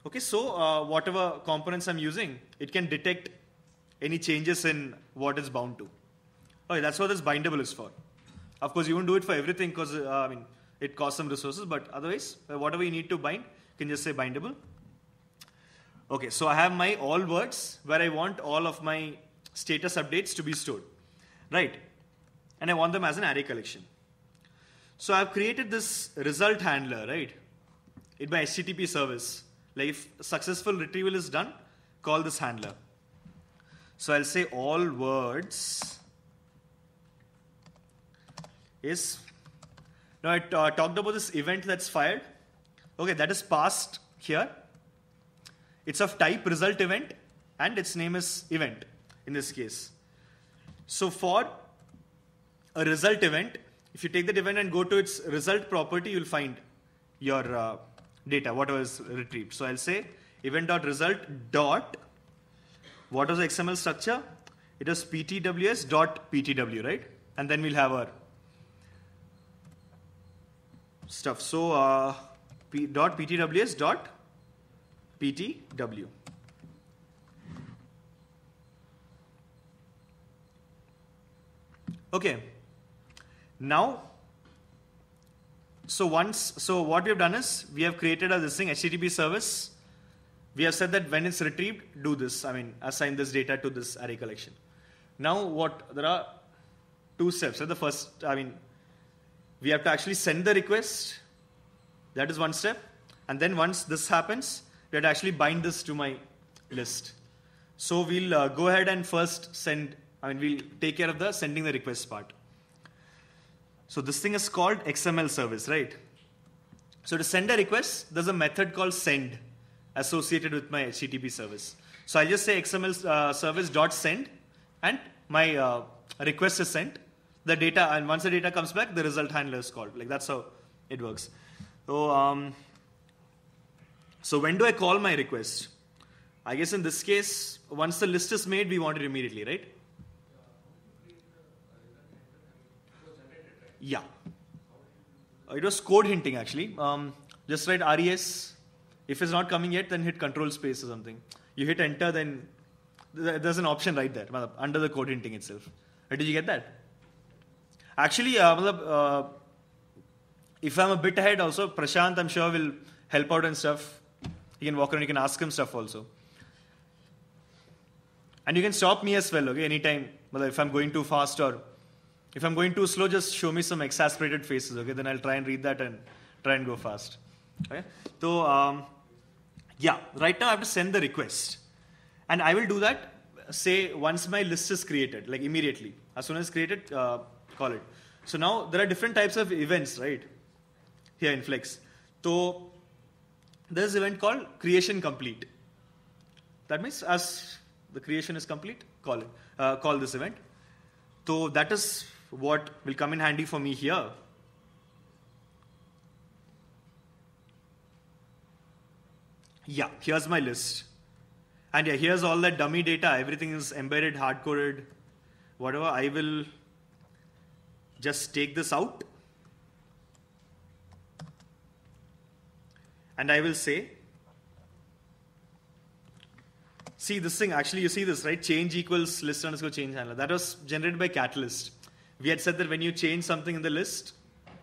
Speaker 3: Okay, so whatever components I'm using, it can detect any changes in what it's bound to. Okay, that's what this bindable is for. Of course, you won't do it for everything because I mean, it costs some resources, but otherwise, whatever you need to bind, you can just say bindable. Okay, so I have my all words where I want all of my status updates to be stored, right? And I want them as an array collection. So I've created this result handler, right? In my HTTP service. Like if successful retrieval is done, call this handler. So I'll say all words is, now I talked about this event that's fired. Okay, that is passed here. It's of type result event and its name is event in this case. So for a result event, if you take that event and go to its result property, you'll find your data, whatever is retrieved. So I'll say event.result dot, what was the XML structure? It was ptws.ptw, right? And then we'll have our stuff. So .ptws.ptw. Okay. Now, so what we have done is we have created this thing, HTTP service. We have said that when it's retrieved, do this. I mean, assign this data to this array collection. Now, there are two steps. So the first, I mean, we have to actually send the request. That is one step. And then once this happens, we have to actually bind this to my list. So we'll go ahead and first send, I mean, we'll take care of the sending the request part. So this thing is called XML service, right? So to send a request, there's a method called send associated with my HTTP service. So I'll just say XML service.send and my request is sent. The data, and once the data comes back, the result handler is called. Like that's how it works. So, so when do I call my request? I guess in this case, once the list is made, we want it immediately, right? Yeah. It was code hinting actually. Just write RES. If it's not coming yet, then hit control space or something. You hit enter, then there's an option right there under the code hinting itself. Did you get that? Actually, if I'm a bit ahead also, Prashant I'm sure will help out and stuff. You can walk around, you can ask him stuff also. And you can stop me as well, okay, anytime. If I'm going too fast or if I'm going too slow, just show me some exasperated faces, okay? Then I'll try and read that and try and go fast. Okay? So, yeah, right now I have to send the request. And I will do that, say, once my list is created, like immediately. As soon as it's created, call it. So now there are different types of events, right? Here in Flex. So there's an event called creation complete. That means as the creation is complete, call it. Call this event. So that is what will come in handy for me here. Yeah, here's my list. And yeah, here's all that dummy data. Everything is embedded, hard-coded, whatever. I will just take this out. And I will say, see this thing, actually you see this, right? Change equals list underscore change handler. That was generated by Catalyst. We had said that when you change something in the list,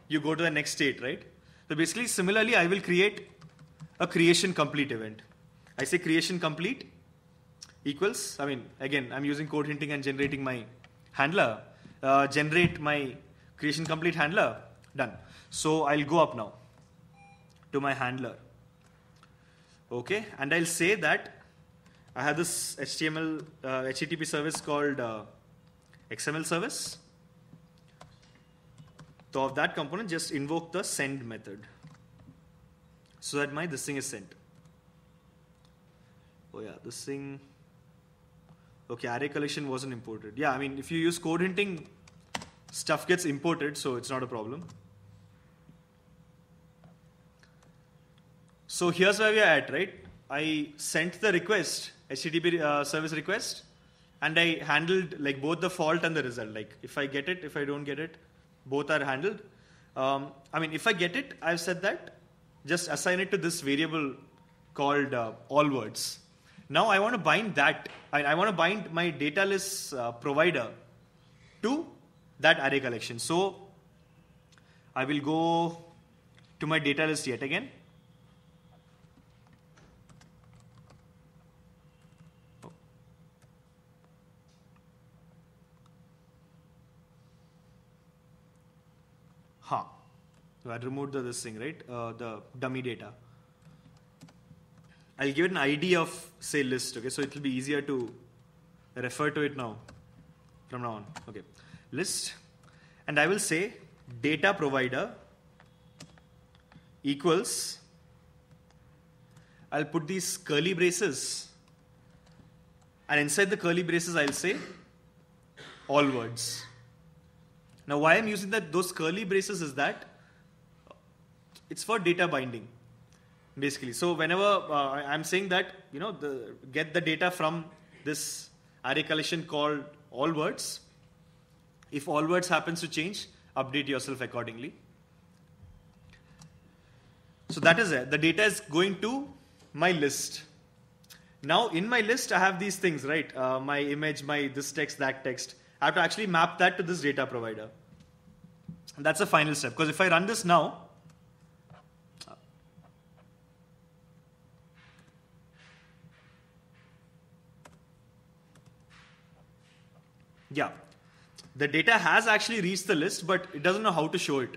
Speaker 3: you go to the next state, right? So basically, similarly, I will create a creation complete event. I say creation complete equals, I mean, again, I'm using code hinting and generating my handler. Generate my creation complete handler, done. So I'll go up now to my handler. Okay, and I'll say that I have this HTTP service called XML service. So of that component, just invoke the send method so that this thing is sent. Oh yeah, this thing. Okay, array collection wasn't imported. Yeah, I mean, if you use code hinting, stuff gets imported, so it's not a problem. So here's where we are at, right? I sent the request, HTTP service request, and I handled like both the fault and the result. Like if I get it, if I don't get it, both are handled. I mean, if I get it, I've said that, just assign it to this variable called all words. Now I want to bind that. I want to bind my data list provider to that array collection. So I will go to my data list yet again. So I removed this thing, right? The dummy data. I'll give it an ID of, say, list. Okay, so it will be easier to refer to it now, from now on. Okay, list, and I will say data provider equals. I'll put these curly braces, and inside the curly braces, I'll say all words. Now, why I'm using those curly braces is that it's for data binding, basically. So whenever I'm saying that, get the data from this array collection called all words. If all words happens to change, update yourself accordingly. So that is it. The data is going to my list. Now in my list, I have these things, right? My image, my this text, that text. I have to actually map that to this data provider. And that's the final step. Because if I run this now, yeah, the data has actually reached the list, but it doesn't know how to show it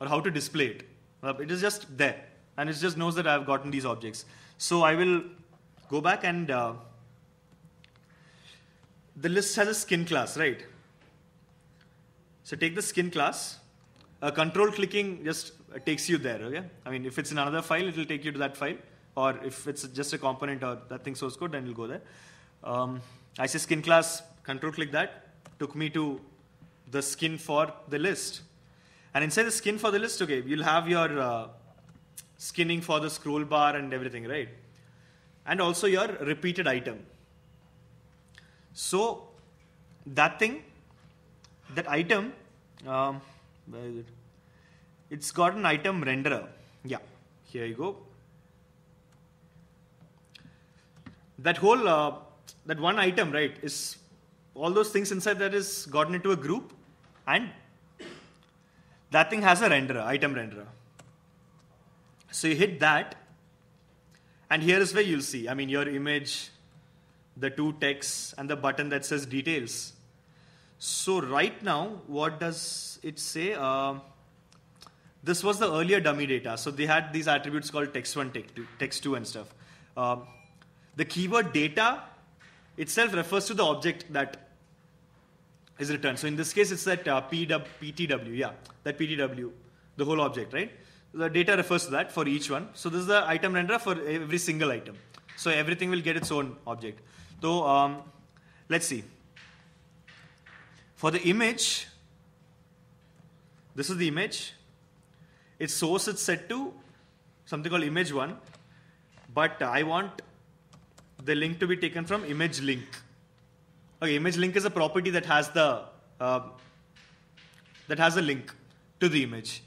Speaker 3: or how to display it. It is just there, and it just knows that I've gotten these objects. So I will go back and the list has a skin class, right? So take the skin class. Control clicking just takes you there, okay? I mean, if it's in another file, it will take you to that file. Or if it's just a component or that thing source code, then it'll go there. I say skin class, control click that. Took me to the skin for the list. And inside the skin for the list, okay, you'll have your skinning for the scroll bar and everything, right? And also your repeated item. So that thing, that item, where is it? It's got an item renderer. Yeah, here you go. That whole, that one item, right, is all those things inside that is gotten into a group, and that thing has a renderer, item renderer. So you hit that, and here is where you'll see, I mean, your image, the two texts, and the button that says details. So right now, what does it say? This was the earlier dummy data. So they had these attributes called text1, text2, and stuff. The keyword data itself refers to the object that is returned. So in this case, it's that PTW, yeah, that PTW, the whole object, right? The data refers to that for each one. So this is the item renderer for every single item. So everything will get its own object. So let's see. For the image, this is the image. Its source is set to something called image1, but I want the link to be taken from image link. Okay, image link is a property that has the a link to the image.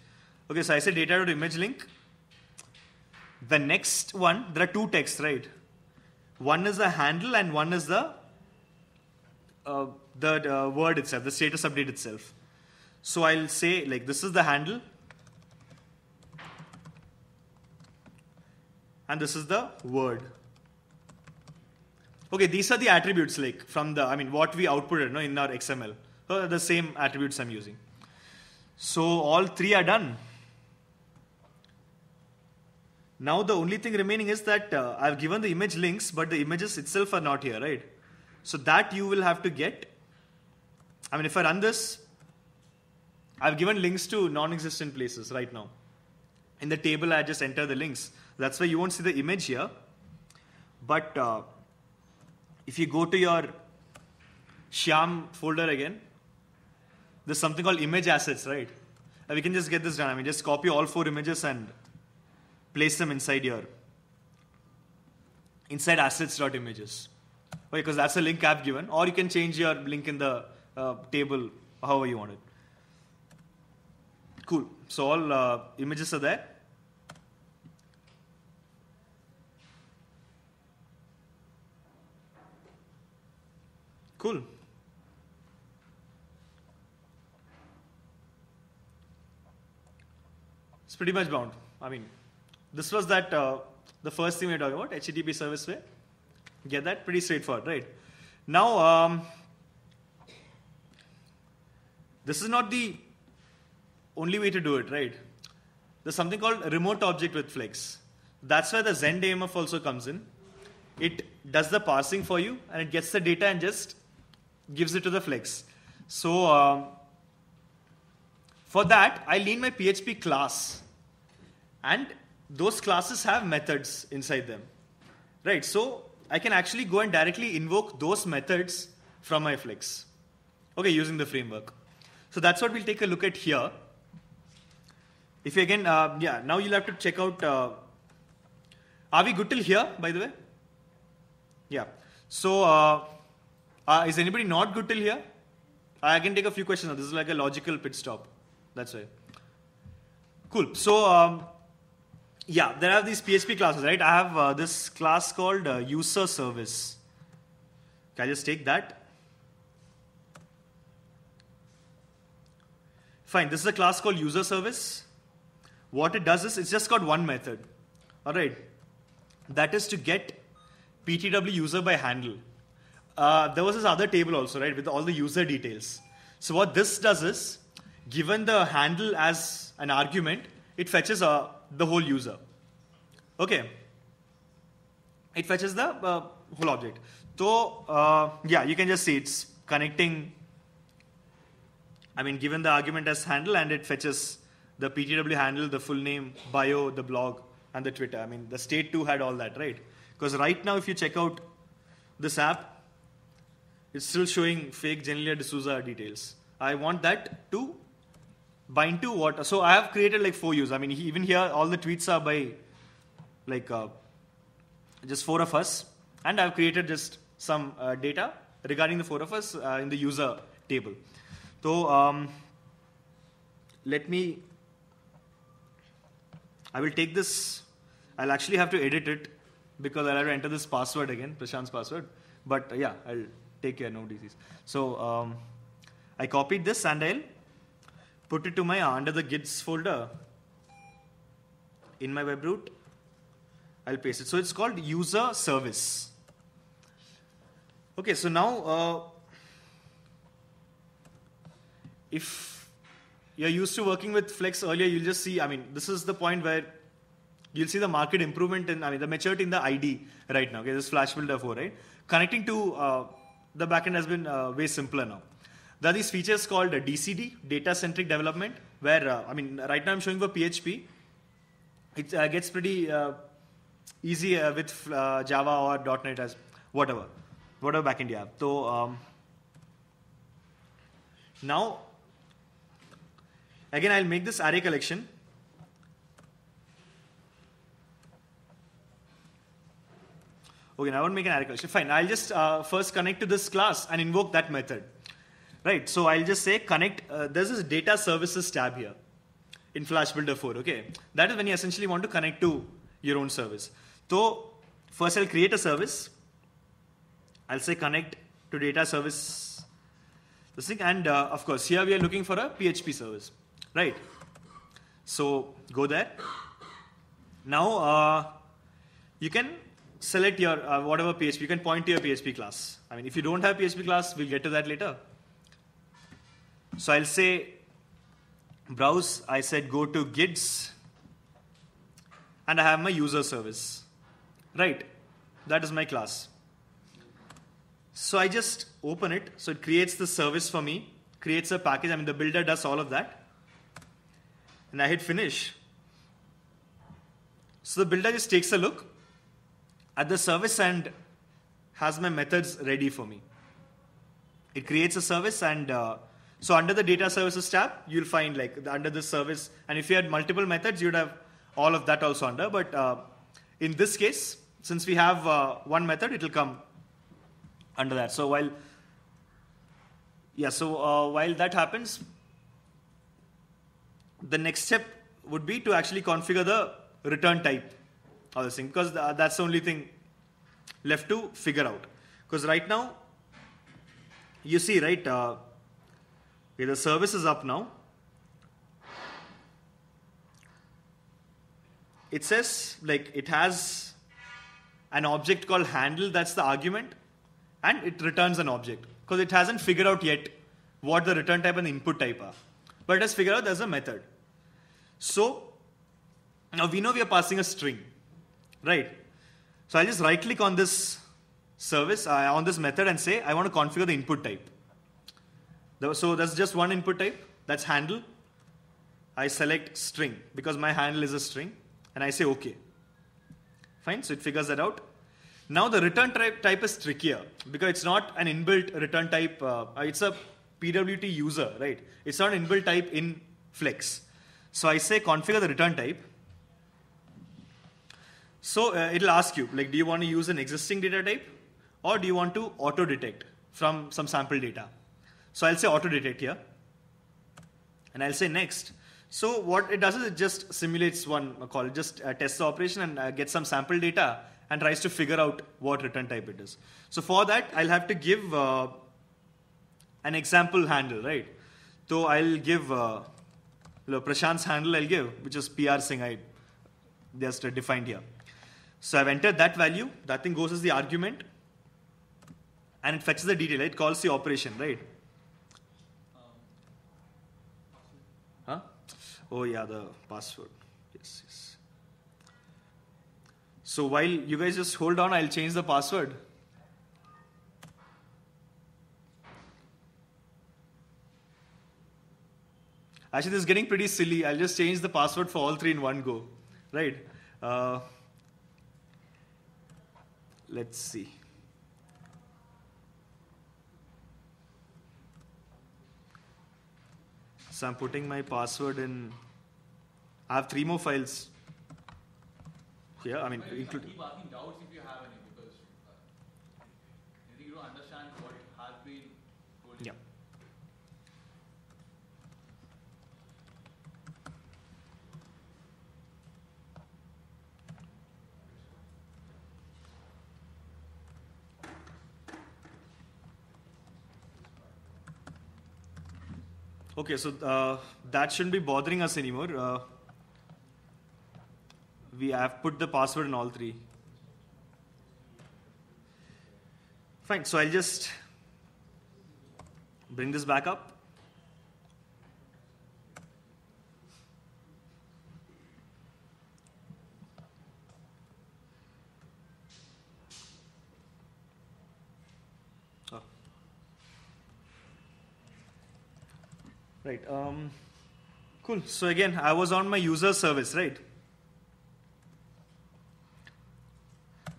Speaker 3: Okay, so I say data.image link. The next one, there are two texts, right? One is the handle and one is the word itself, the status update itself. So I'll say like this is the handle, and this is the word. Okay, these are the attributes like from the, I mean, what we outputted in our XML. So the same attributes I'm using. So all three are done. Now the only thing remaining is that I've given the image links, but the images itself are not here, right? So that you will have to get. I mean, if I run this, I've given links to non-existent places right now. In the table, I just enter the links. That's why you won't see the image here. But if you go to your Shyam folder again. There's something called image assets, right? And we can just get this done. I mean, just copy all 4 images and place them inside here. Inside assets.images. Okay, because that's a link I've given. Or you can change your link in the table however you want it. Cool. So all images are there. Cool. It's pretty much bound. I mean, this was that the first thing we were talking about, HTTP service way. Get that? Pretty straightforward, right? Now, this is not the only way to do it, right? There's something called remote object with Flex. That's where the ZendAMF also comes in. It does the parsing for you, and it gets the data and just gives it to the Flex. So for that, I lean my PHP class, and those classes have methods inside them, right? So I can actually go and directly invoke those methods from my Flex, okay, using the framework. So that's what we'll take a look at here. If you again, yeah, now you'll have to check out. Are we good till here, by the way? Yeah. So is anybody not good till here? I can take a few questions. This is like a logical pit stop. That's why. Cool. So yeah, there are these PHP classes, right? I have this class called user service. Can I just take that? Fine. This is a class called user service. What it does is it's just got one method. All right. That is to get PTW user by handle. There was this other table also, right, with all the user details. So what this does is, given the handle as an argument, it fetches the whole user. Okay. It fetches the whole object. So, yeah, you can just see it's connecting, I mean, given the argument as handle, and it fetches the PTW handle, the full name, bio, the blog, and the Twitter. I mean, the state 2 had all that, right? Because right now, if you check out this app, it's still showing fake Genelia D'Souza details. I want that to bind to what? So I have created like 4 users. I mean, even here, all the tweets are by like just 4 of us. And I've created just some data regarding the 4 of us in the user table. So I will take this. I'll actually have to edit it because I'll have to enter this password again, Prashant's password. But yeah, I'll take care, no disease. So I copied this and I'll put it to my under the gids folder in my web root. I'll paste it. So it's called user service. Okay, so now if you're used to working with Flex earlier, you'll just see, I mean, this is the point where you'll see the market improvement in, I mean, the maturity in the ID right now. Okay, this is Flash Builder 4, right? Connecting to the backend has been way simpler now. There are these features called DCD, data-centric development, where, I mean, right now I'm showing for PHP. It gets pretty easy with Java or .NET as whatever backend you have. So now, again, I'll make this array collection. Okay, now I won't make an array collection. Fine, I'll just first connect to this class and invoke that method. Right, so I'll just say connect, there's this data services tab here in Flash Builder 4, okay? That is when you essentially want to connect to your own service. So first I'll create a service. I'll say connect to data service, this thing, and of course here we are looking for a PHP service, right? So go there. Now you can select your whatever PHP, you can point to your PHP class. I mean, if you don't have PHP class, we'll get to that later. So I'll say browse, I said go to gids, and I have my user service, right? That is my class. So I just open it, so it creates the service for me, creates a package, I mean the builder does all of that, and I hit finish. So the builder just takes a look at the service and has my methods ready for me. it creates a service, and so under the data services tab, you'll find like under this service, and if you had multiple methods, you'd have all of that also under, but in this case, since we have one method, it will come under that. So while that happens, the next step would be to actually configure the return type of this thing, because that's the only thing left to figure out. Because right now, you see, right, the service is up now. It says like it has an object called handle, that's the argument, and it returns an object because it hasn't figured out yet what the return type and the input type are. But it has figured out there's a method. So now we know we are passing a string, right? So I'll just right click on this service, on this method, and say I want to configure the input type. So that's just one input type, that's handle. I select string because my handle is a string, and I say OK. Fine, so it figures that out. Now the return type is trickier because it's not an inbuilt return type. It's a PWT user, right? It's not an inbuilt type in Flex. So I say configure the return type. So it'll ask you, like, do you want to use an existing data type or do you want to auto detect from some sample data? So I'll say auto detect here, and I'll say next. So what it does is it just simulates one call, it just tests the operation and gets some sample data and tries to figure out what return type it is. So for that, I'll have to give an example handle, right? So I'll give Prashant's handle I'll give, which is PR Singh, I just defined here. So I've entered that value, that thing goes as the argument, and it fetches the detail, it calls the operation, right? Huh? Oh yeah, the password. Yes, yes. So while you guys just hold on, I'll change the password. Actually, this is getting pretty silly. I'll just change the password for all three in one go, right? Let's see. So I'm putting my password in. I have 3 more files here. I mean, including.
Speaker 5: Keep asking doubts if you have any, because I think you don't understand what has been told.
Speaker 3: Yeah. Okay, so that shouldn't be bothering us anymore. We have put the password in all 3. Fine, so I'll just bring this back up. Oh. Right, cool. So again, I was on my user service, right?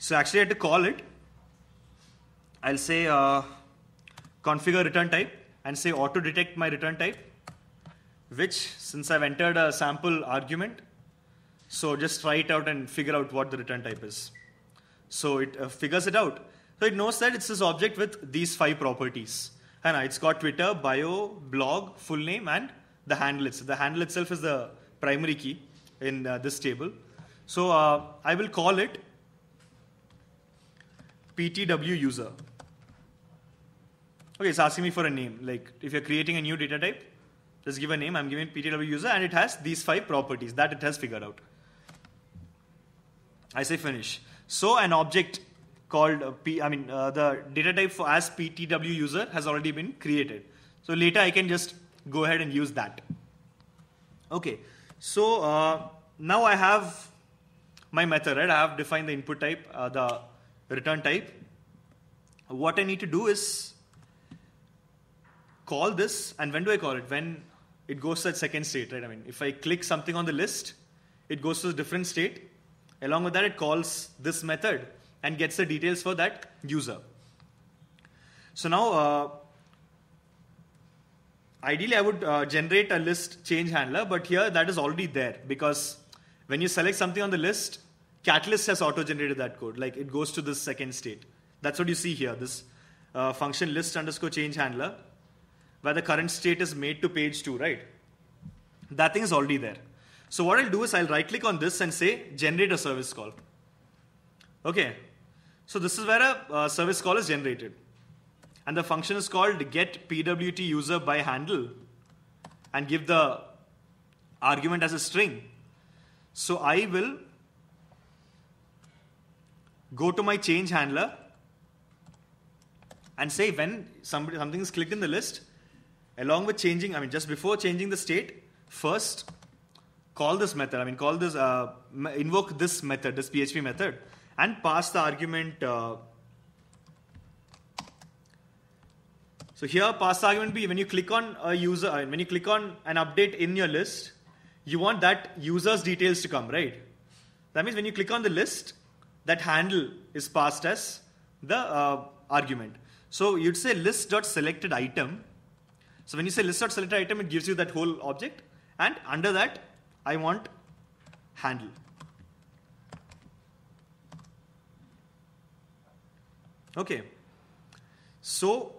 Speaker 3: So actually I had to call it. I'll say configure return type and say auto detect my return type, which since I've entered a sample argument, so just try it out and figure out what the return type is. So it figures it out. So it knows that it's this object with these 5 properties. And it's got Twitter, bio, blog, full name, and the handle itself. The handle itself is the primary key in this table. So I will call it PTW user. Okay, it's asking me for a name. Like if you're creating a new data type, just give a name. I'm giving PTW user, and it has these 5 properties that it has figured out. I say finish. So an object called the data type for as PTW user has already been created. So later I can just go ahead and use that. Okay, so now I have my method, right? I have defined the input type, the return type. What I need to do is call this, and when do I call it? When it goes to that second state, right? I mean, if I click something on the list, it goes to a different state. Along with that, it calls this method and gets the details for that user. So now ideally I would generate a list change handler, but here that is already there because when you select something on the list, Catalyst has auto-generated that code. Like it goes to this second state. That's what you see here, this function list underscore change handler, where the current state is made to page 2, right? That thing is already there. So what I'll do is I'll right click on this and say generate a service call. Okay. So this is where a service call is generated. And the function is called get pwt user by handle and give the argument as a string. So I will go to my change handler and say when something is clicked in the list, along with changing, just before changing the state, first call this method, invoke this method, this PHP method, and pass the argument. So here, pass the argument be when you click on a user, when you click on an update in your list, you want that user's details to come, right? That means when you click on the list, that handle is passed as the argument. So you'd say list.selected item. So when you say list.selected item, it gives you that whole object. And under that, I want handle. Okay. So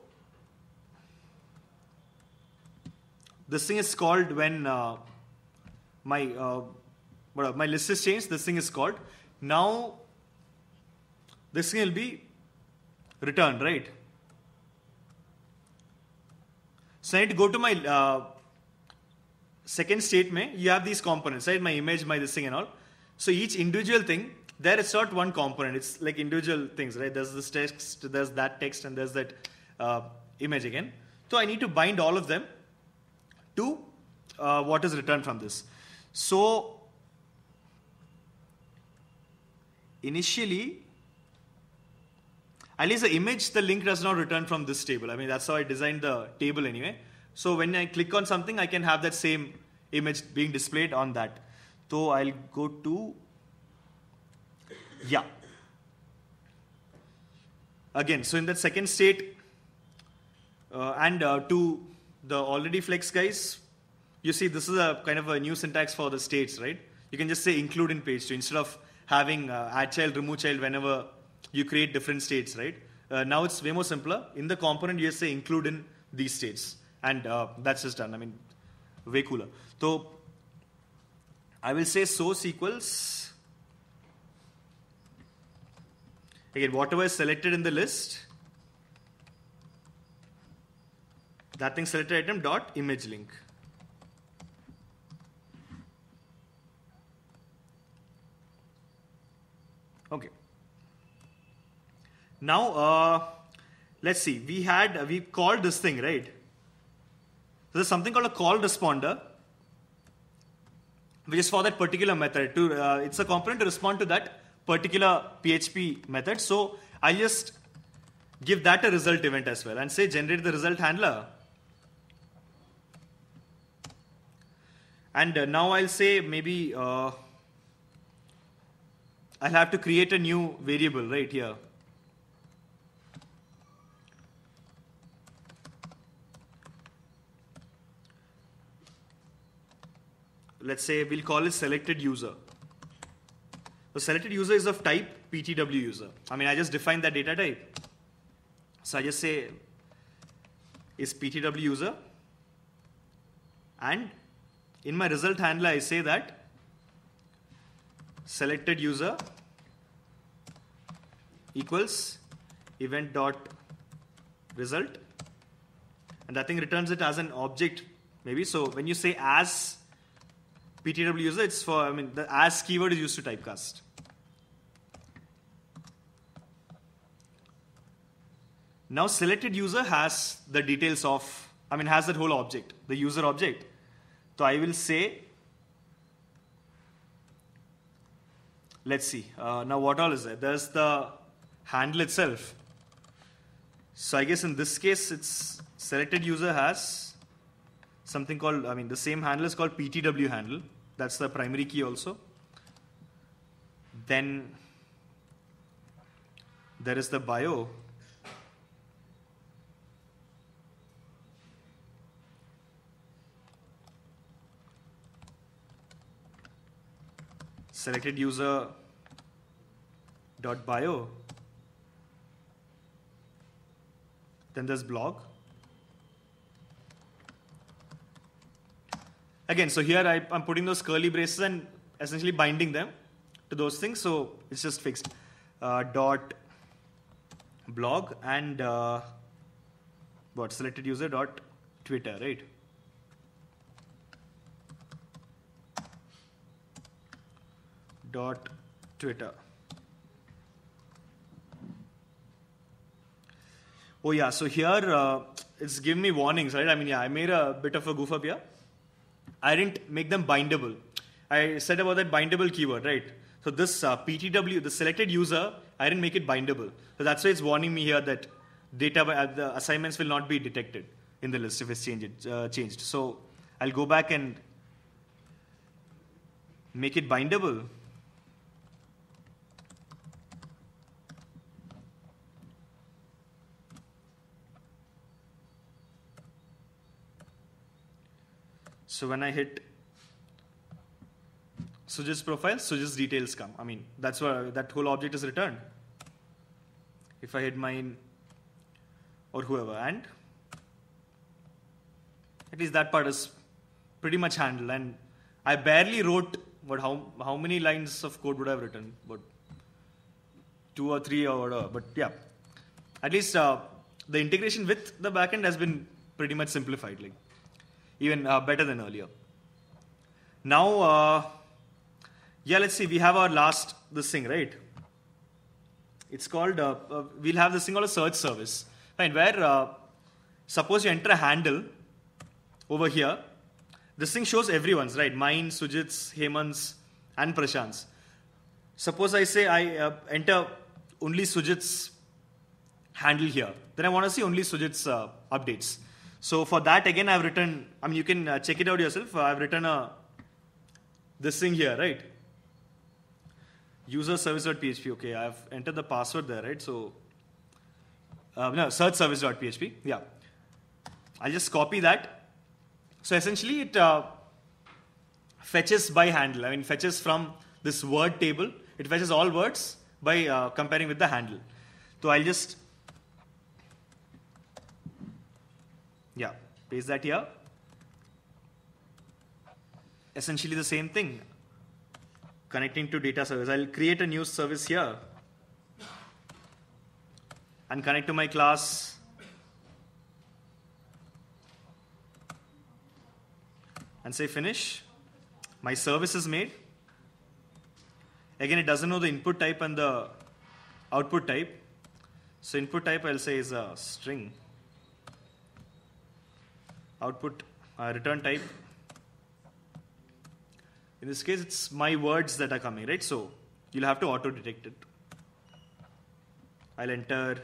Speaker 3: this thing is called when my list is changed. This thing is called. Now this thing will be returned, right? So I need to go to my second statement. You have these components, right? My image, my this thing and all. So each individual thing, there it's not one component. It's like individual things, right? There's this text, there's that text, and there's that image again. So I need to bind all of them to what is returned from this. So initially, at least the image, the link does not return from this table. That's how I designed the table anyway. So when I click on something, I can have that same image being displayed on that. So I'll go to, yeah. Again, so in that second state, to the already flex guys, you see this is a kind of a new syntax for the states, right? You can just say include in page 2 instead of having add child, remove child whenever you create different states, right? Now it's way more simpler. In the component, you just say include in these states. And that's just done. Way cooler. So I will say source equals, again, whatever is selected in the list, that thing selected item dot image link. Okay. Now, let's see. We called this thing, right? So there's something called a call responder, which is for that particular method. It's a component to respond to that particular PHP method. So I just give that a result event as well and say generate the result handler. And now I'll say maybe I'll have to create a new variable right here. Let's say we'll call it selected user. The selected user is of type PTW user. I just defined that data type. So I just say is PTW user. And in my result handler, I say that selected user equals event dot result. And that thing returns it as an object maybe. So when you say as PTW user, it's for, the as keyword is used to typecast. Now selected user has the details of, has that whole object, the user object. So I will say, let's see, now what all is there? There's the handle itself. So I guess in this case, it's selected user has something called, the same handle is called PTW handle. That's the primary key also. Then there is the bio. selected user dot bio. Then there's blog. Again, so here I'm putting those curly braces and essentially binding them to those things. So it's just fixed. Dot blog and what selected user dot Twitter, right? Dot Twitter. Oh yeah, so here it's giving me warnings, right? I mean, yeah, I made a bit of a goof up here. I didn't make them bindable. I said about that bindable keyword, right? So this PTW, the selected user, I didn't make it bindable. So that's why it's warning me here that data the assignments will not be detected in the list if it's changed. So I'll go back and make it bindable. So when I hit Sujit's profile, Sujit's details come. I mean, that's where that whole object is returned. If I hit mine or whoever, and at least that part is pretty much handled. And I barely wrote, but how many lines of code would I have written? But 2 or 3 or whatever. But yeah, at least the integration with the backend has been pretty much simplified, like even better than earlier. Now, yeah, let's see. We have our last this thing, right? It's called. We'll have this thing called a search service, fine. Where suppose you enter a handle over here, this thing shows everyone's, right? Mine, Sujit's, Hemant's, and Prashant's. Suppose I say I enter only Sujit's handle here, then I want to see only Sujit's updates. So for that, again, I've written. I mean, you can check it out yourself. I've written this thing here, right? User service.php. Okay, I've entered the password there, right? So no, search service.php. Yeah, I'll just copy that. So essentially, it fetches by handle. I mean, fetches from this word table. It fetches all words by comparing with the handle. So I'll just paste that here. Essentially the same thing. Connecting to data service. I'll create a new service here and connect to my class. And say finish. My service is made. Again, it doesn't know the input type and the output type. So input type I'll say is a string. Output return type. In this case, it's my words that are coming, right? So you'll have to auto detect it. I'll enter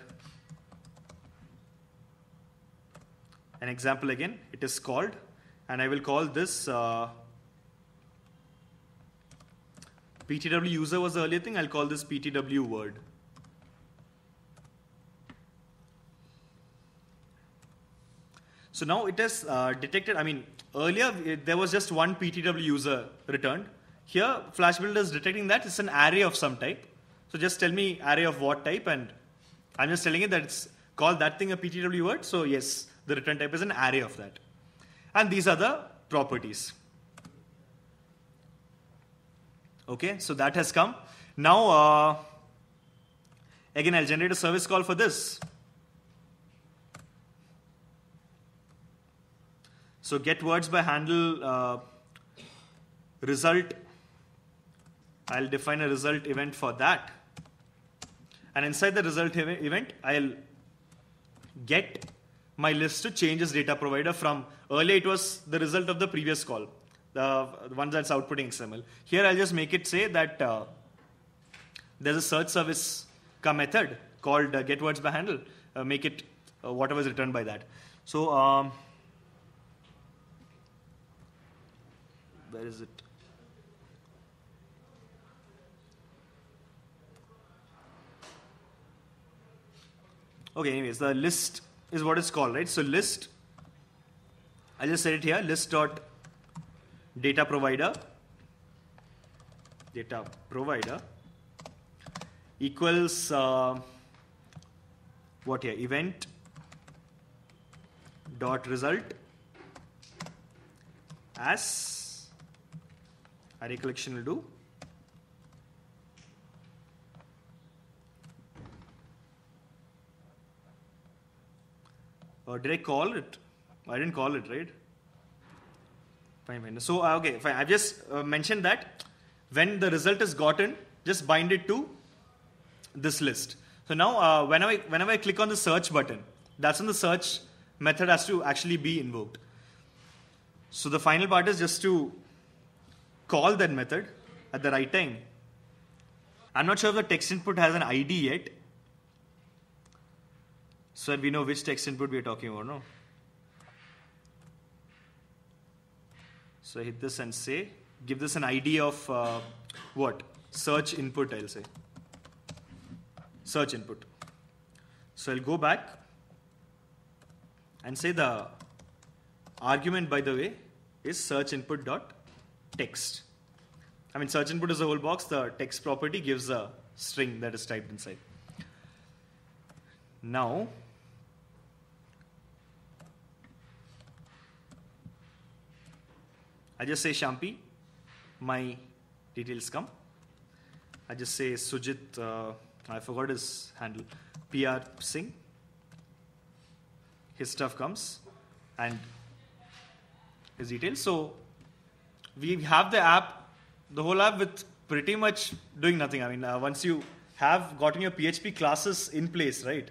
Speaker 3: an example again. It is called, and I will call this PTW user was the earlier thing. I'll call this PTW word. So now it has detected, I mean, earlier there was just one PTW user returned. Here, Flash Builder is detecting that it's an array of some type. So just tell me array of what type, and I'm just telling it that it's called that thing a PTW word. So yes, the return type is an array of that. And these are the properties. Okay, so that has come. Now, again, I'll generate a service call for this. So get words by handle result. I'll define a result event for that. And inside the result event, I'll get my list to change as data provider from earlier it was the result of the previous call, the one that's outputting XML. Here I'll just make it say that there's a search service method called get words by handle. Make it whatever is returned by that. So where is it? Okay, anyways, the list is what it's called, right? So list, I'll just set it here, list dot data provider. data provider equals what here? Event dot result as array collection will do. Did I call it? I didn't call it, right? Fine. So, okay, fine. I've just mentioned that when the result is gotten, just bind it to this list. So now, whenever I click on the search button, that's when the search method has to actually be invoked. So the final part is just to call that method at the right time. I'm not sure if the text input has an ID yet, so that we know which text input we are talking about, no? So I hit this and say, give this an ID of what? Search input, I'll say. Search input. So I'll go back and say the argument, by the way, is search input dot text. I mean, search input is the whole box. The text property gives a string that is typed inside. Now, I just say Shampi, my details come. I just say Sujit, I forgot his handle, PR Singh. His stuff comes and his details. So we have the app, the whole app with pretty much doing nothing. I mean, once you have gotten your PHP classes in place, right?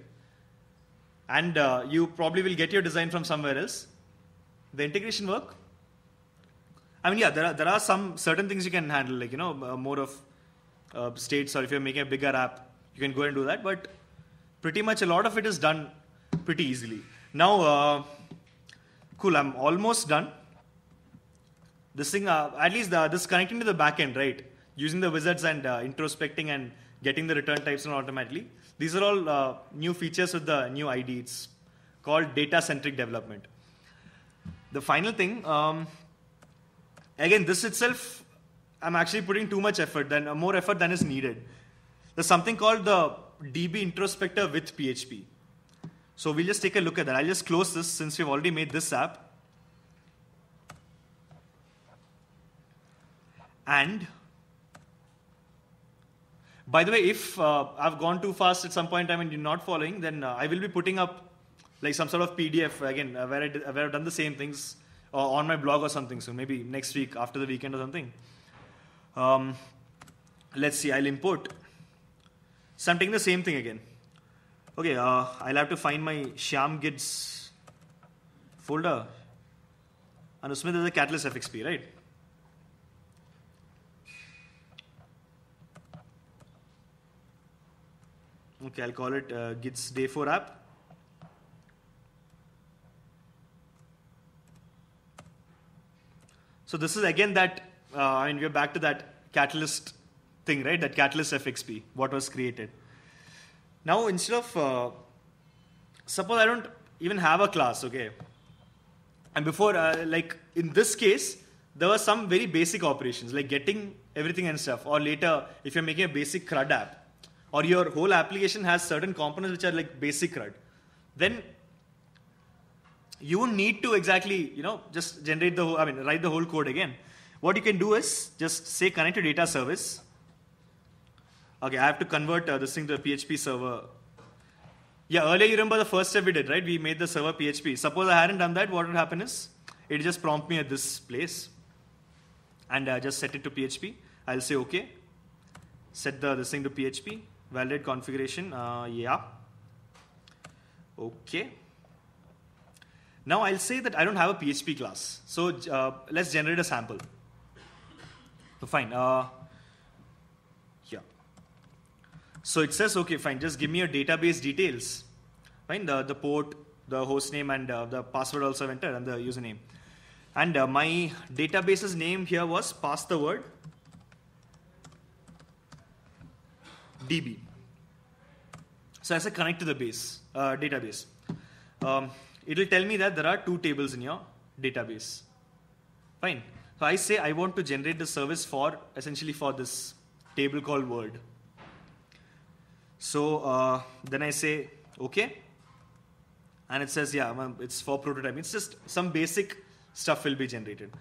Speaker 3: And you probably will get your design from somewhere else. The integration work. I mean, yeah, there are some certain things you can handle, like, you know, more of states, or if you're making a bigger app, you can go and do that. But pretty much a lot of it is done pretty easily. Now, cool, I'm almost done. This thing, at least this connecting to the backend, right? Using the wizards and introspecting and getting the return types automatically. These are all new features with the new ID. It's called data-centric development. The final thing, again, this itself, I'm actually putting too much effort, more effort than is needed. There's something called the DB introspector with PHP. So we'll just take a look at that. I'll just close this since we've already made this app. And by the way, if I've gone too fast at some point in time and you're not following, then I will be putting up like some sort of PDF again where I've done the same things on my blog or something. So maybe next week after the weekend or something. Let's see, I'll import. So I'm taking the same thing again. Okay, I'll have to find my Shyam Gids folder. And usme there's a Catalyst FXP, right? Okay, I'll call it Gids Day 4 app. So this is again that, I mean, we're back to that Catalyst thing, right? That Catalyst FXP, what was created. Now, instead of, suppose I don't even have a class, okay? And before, like in this case, there were some very basic operations, like getting everything and stuff. Or later, if you're making a basic CRUD app, or your whole application has certain components which are like basic CRUD, then you won't need to exactly, you know, just generate the whole, write the whole code again. What you can do is just say connect to data service. Okay, I have to convert this thing to a PHP server. Yeah, earlier you remember the first step we did, right? We made the server PHP. Suppose I hadn't done that, what would happen is, it just prompt me at this place. And just set it to PHP. I'll say okay. Set this thing to PHP. Validate configuration, yeah. Okay. Now I'll say that I don't have a PHP class. So let's generate a sample. So fine. Yeah. So it says, okay, fine, just give me your database details. Fine, the port, the host name, and the password also I've entered, and the username. And my database's name here was pass the word DB. So as I connect to the base, database, it will tell me that there are 2 tables in your database. Fine. So I say I want to generate the service for essentially for this table called Word. So then I say okay, and it says yeah, it's for prototyping. It's just some basic stuff will be generated.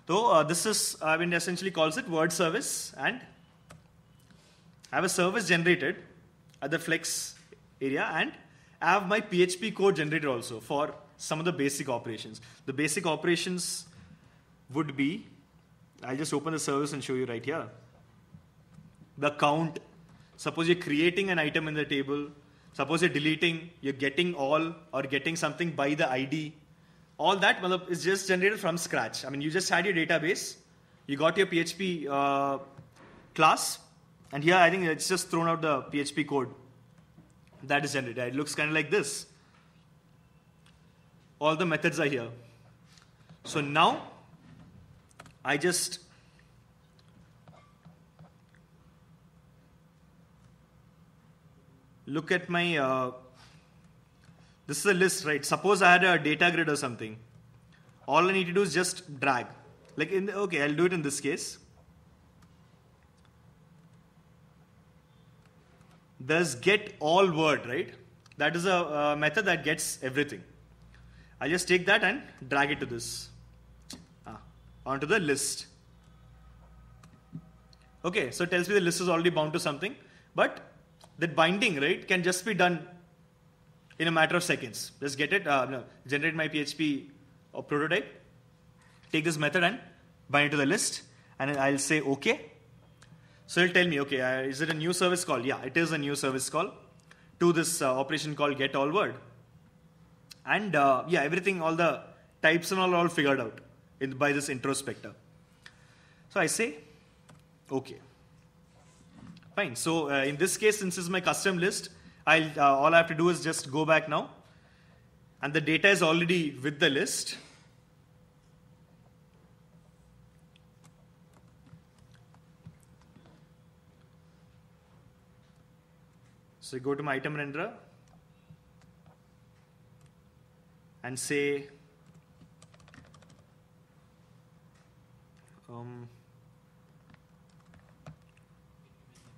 Speaker 3: So this is essentially calls it Word service, and I have a service generated at the flex area, and I have my PHP code generated also for some of the basic operations. The basic operations would be, I'll just open the service and show you right here. The count. Suppose you're creating an item in the table. Suppose you're deleting, you're getting all or getting something by the ID. All that is just generated from scratch. You just had your database. You got your PHP class. And here I think it's just thrown out the PHP code that is generated. It looks kind of like this. All the methods are here. So now I just look at my, this is a list, right? Suppose I had a data grid or something. All I need to do is just drag. Okay, I'll do it in this case. There's get all word, right? That is a method that gets everything. I just take that and drag it to this, onto the list. Okay, so it tells me the list is already bound to something, but that binding, right, can just be done in a matter of seconds. Just get it, generate my PHP prototype, take this method and bind it to the list, and I'll say okay. So it'll tell me, okay, is it a new service call? Yeah, it is a new service call to this operation called get all word. And yeah, everything, all the types and all are all figured out by this introspector. So I say, okay. Fine. So in this case, since this is my custom list, all I have to do is just go back now. And the data is already with the list. So I go to my item renderer and say,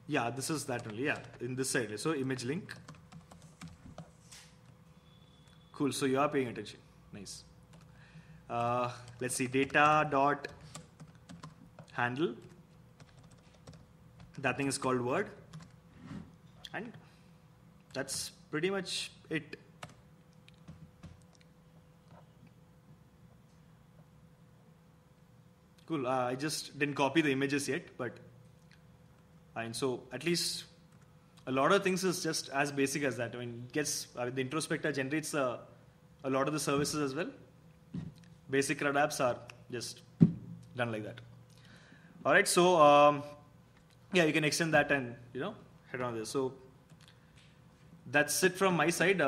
Speaker 3: yeah, this is that only, yeah, in this side. So image link. Cool, so you are paying attention. Nice. Let's see, data dot handle. That thing is called word. And that's pretty much it. Cool. I just didn't copy the images yet, but and so at least a lot of things is just as basic as that. It gets the introspector generates a lot of the services as well. Basic CRUD apps are just done like that. All right. So yeah, you can extend that and head on this. So that's it from my side.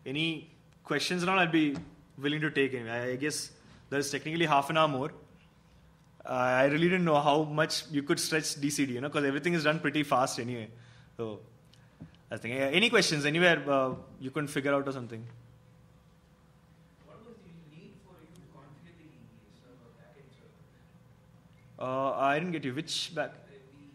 Speaker 3: Any questions and all, I'll be willing to take anyway. I guess there's technically half an hour more. I really didn't know how much you could stretch DCD, because everything is done pretty fast anyway. So I think any questions anywhere you couldn't figure out or something?
Speaker 5: What was the need for you to configure the server backend server?
Speaker 3: I didn't get you. Which back?
Speaker 5: We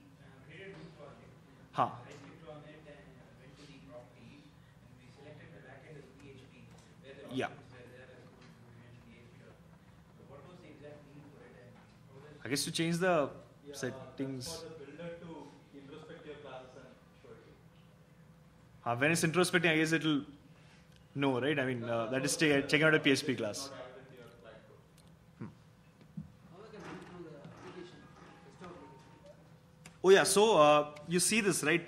Speaker 5: created a new project.
Speaker 3: Huh.
Speaker 5: I clicked on it and went to the properties, and we selected the backend as PHP, where the
Speaker 3: Yeah.
Speaker 5: options were there as PHP. So what was the exact need for it? And how does
Speaker 3: I guess to change the settings.
Speaker 6: For the builder to introspect your classes and show it.
Speaker 3: When it's introspecting, I guess it'll know, right? That is checking out a PHP class.
Speaker 6: Not added into your client code.
Speaker 5: how I can run through the application, desktop application?
Speaker 3: Oh yeah, so you see this, right?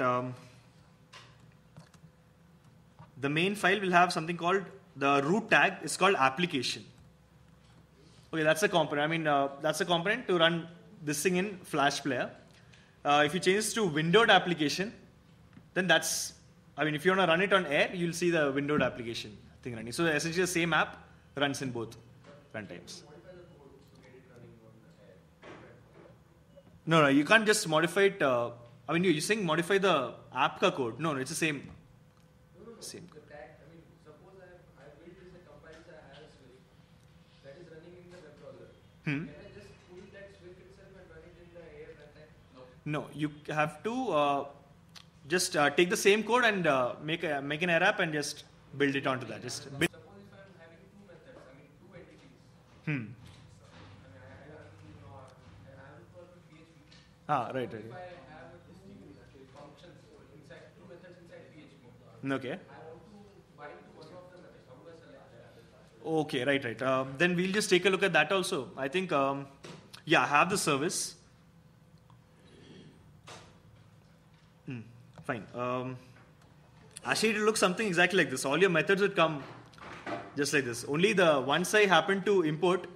Speaker 3: The main file will have something called, the root tag is called application. Okay, that's a component. That's a component to run this thing in Flash Player. If you change this to windowed application, then that's, if you want to run it on air, you'll see the windowed application thing running. So essentially the same app runs in both runtimes. No, you can't just modify it. You're saying modify the app ka code. No, it's the same. Same.
Speaker 5: The tag, suppose I built this a compiler as a Swift that is running in the web browser. Can I just put
Speaker 3: No, you have to just take the same code and make an error app and just build it onto that. Just build.
Speaker 5: Suppose if I'm having two methods, I mean two entities.
Speaker 3: Hmm.
Speaker 5: I mean, I am for PHP.
Speaker 3: Ah, right.
Speaker 5: If I have two functions inside, two methods inside PHP,
Speaker 3: Okay.
Speaker 5: I want to bind to one of the methods. How do I select that?
Speaker 3: Okay, right. Then we'll just take a look at that also. I think, yeah, I have the service. Fine. Actually, it will look something exactly like this. All your methods would come just like this. Only the ones I happen to import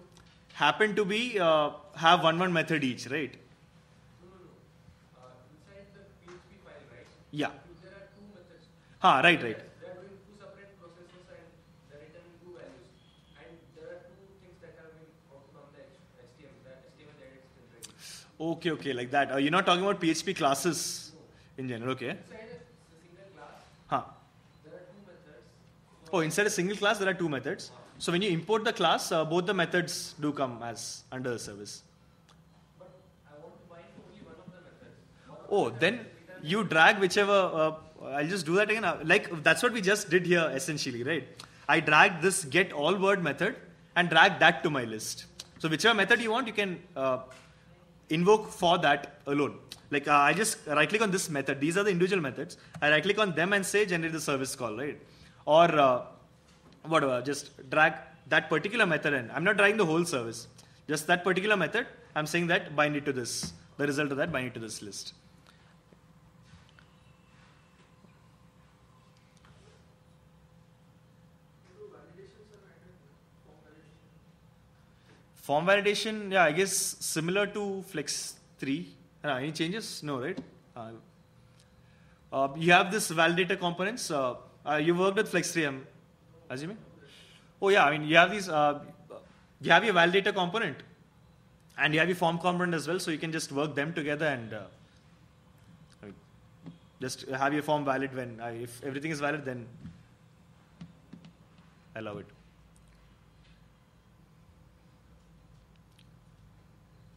Speaker 3: happen to be have one method each, right?
Speaker 5: No. Inside the PHP file, right?
Speaker 3: Yeah.
Speaker 5: There are two methods.
Speaker 3: Right.
Speaker 5: They are doing two separate processes and they are returning two values. And there are two things that have been outed on the HTML, the HTML that it's generating.
Speaker 3: Okay, like that. You're not talking about PHP classes in general, okay?
Speaker 5: Inside a single class,
Speaker 3: Huh.
Speaker 5: there are two methods.
Speaker 3: Oh, inside a single class, there are two methods. So when you import the class, both the methods do come as under the service.
Speaker 5: But I want to bind to only one of the methods.
Speaker 3: Oh, then you drag whichever. I'll just do that again. Like that's what we just did here, essentially, right? I dragged this get all word method and drag that to my list. So whichever method you want, you can invoke for that alone. Like I just right click on this method. These are the individual methods. I right click on them and say generate the service call, right? Or whatever, just drag that particular method in. I'm not dragging the whole service. Just that particular method, I'm saying that bind it to this. The result of that, bind it to this list. Form validation, yeah, I guess similar to Flex 3. Any changes? No, right? You have this validator components. You worked with Flex 3, I'm assuming? Oh, yeah, I mean, you have these, you have your validator component and you have your form component as well, so you can just work them together and just have your form valid when, if everything is valid, then allow it.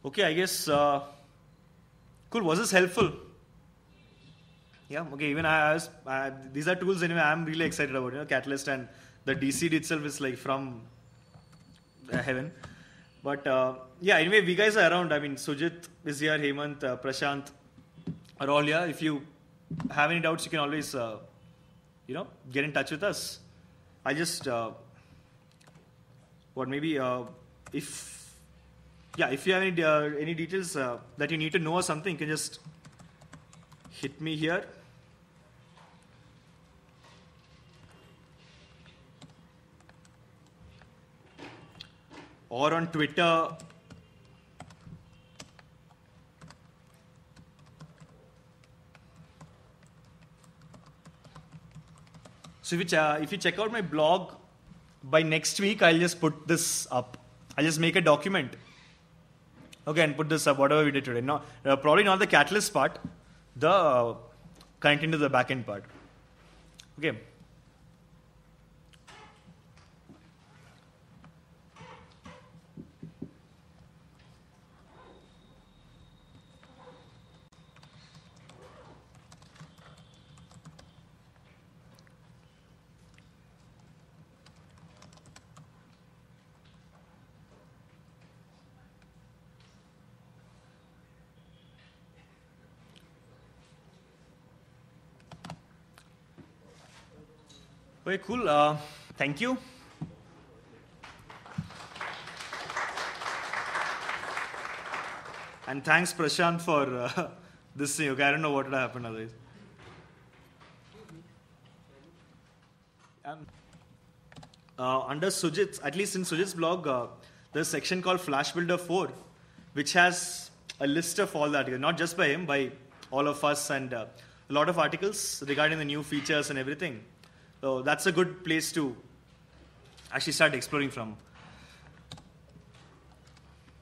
Speaker 3: Okay, I guess, cool, was this helpful? Yeah, okay, even these are tools anyway I'm really excited about, Catalyst and the DCD itself is like from heaven. But yeah, anyway, we guys are around. I mean, Sujit is here, Hemant, Prashant are all here. If you have any doubts, you can always, get in touch with us. I just, if you have any details that you need to know or something, you can just hit me here. Or on Twitter. So if you check out my blog, by next week I'll just put this up. I'll just make a document. Okay, and put this up, whatever we did today. No, probably not the Catalyst part, the connecting to the backend part. Okay. Okay, cool. Thank you. And thanks, Prashant, for this thing. Okay, I don't know what would have happened otherwise. Under Sujit, at least in Sujit's blog, there's a section called Flash Builder 4, which has a list of all that, not just by him, by all of us, and a lot of articles regarding the new features and everything. So that's a good place to actually start exploring from.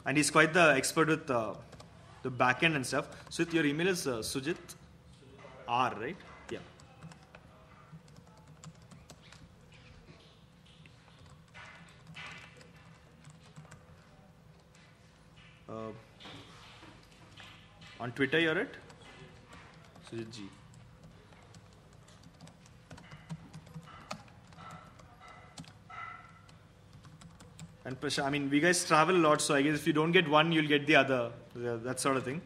Speaker 3: And he's quite the expert with the backend and stuff. So your email is Sujit R, right? Yeah. On Twitter, you're at Sujit G. And Prashant, I mean, we guys travel a lot, so I guess if you don't get one, you'll get the other. That sort of thing.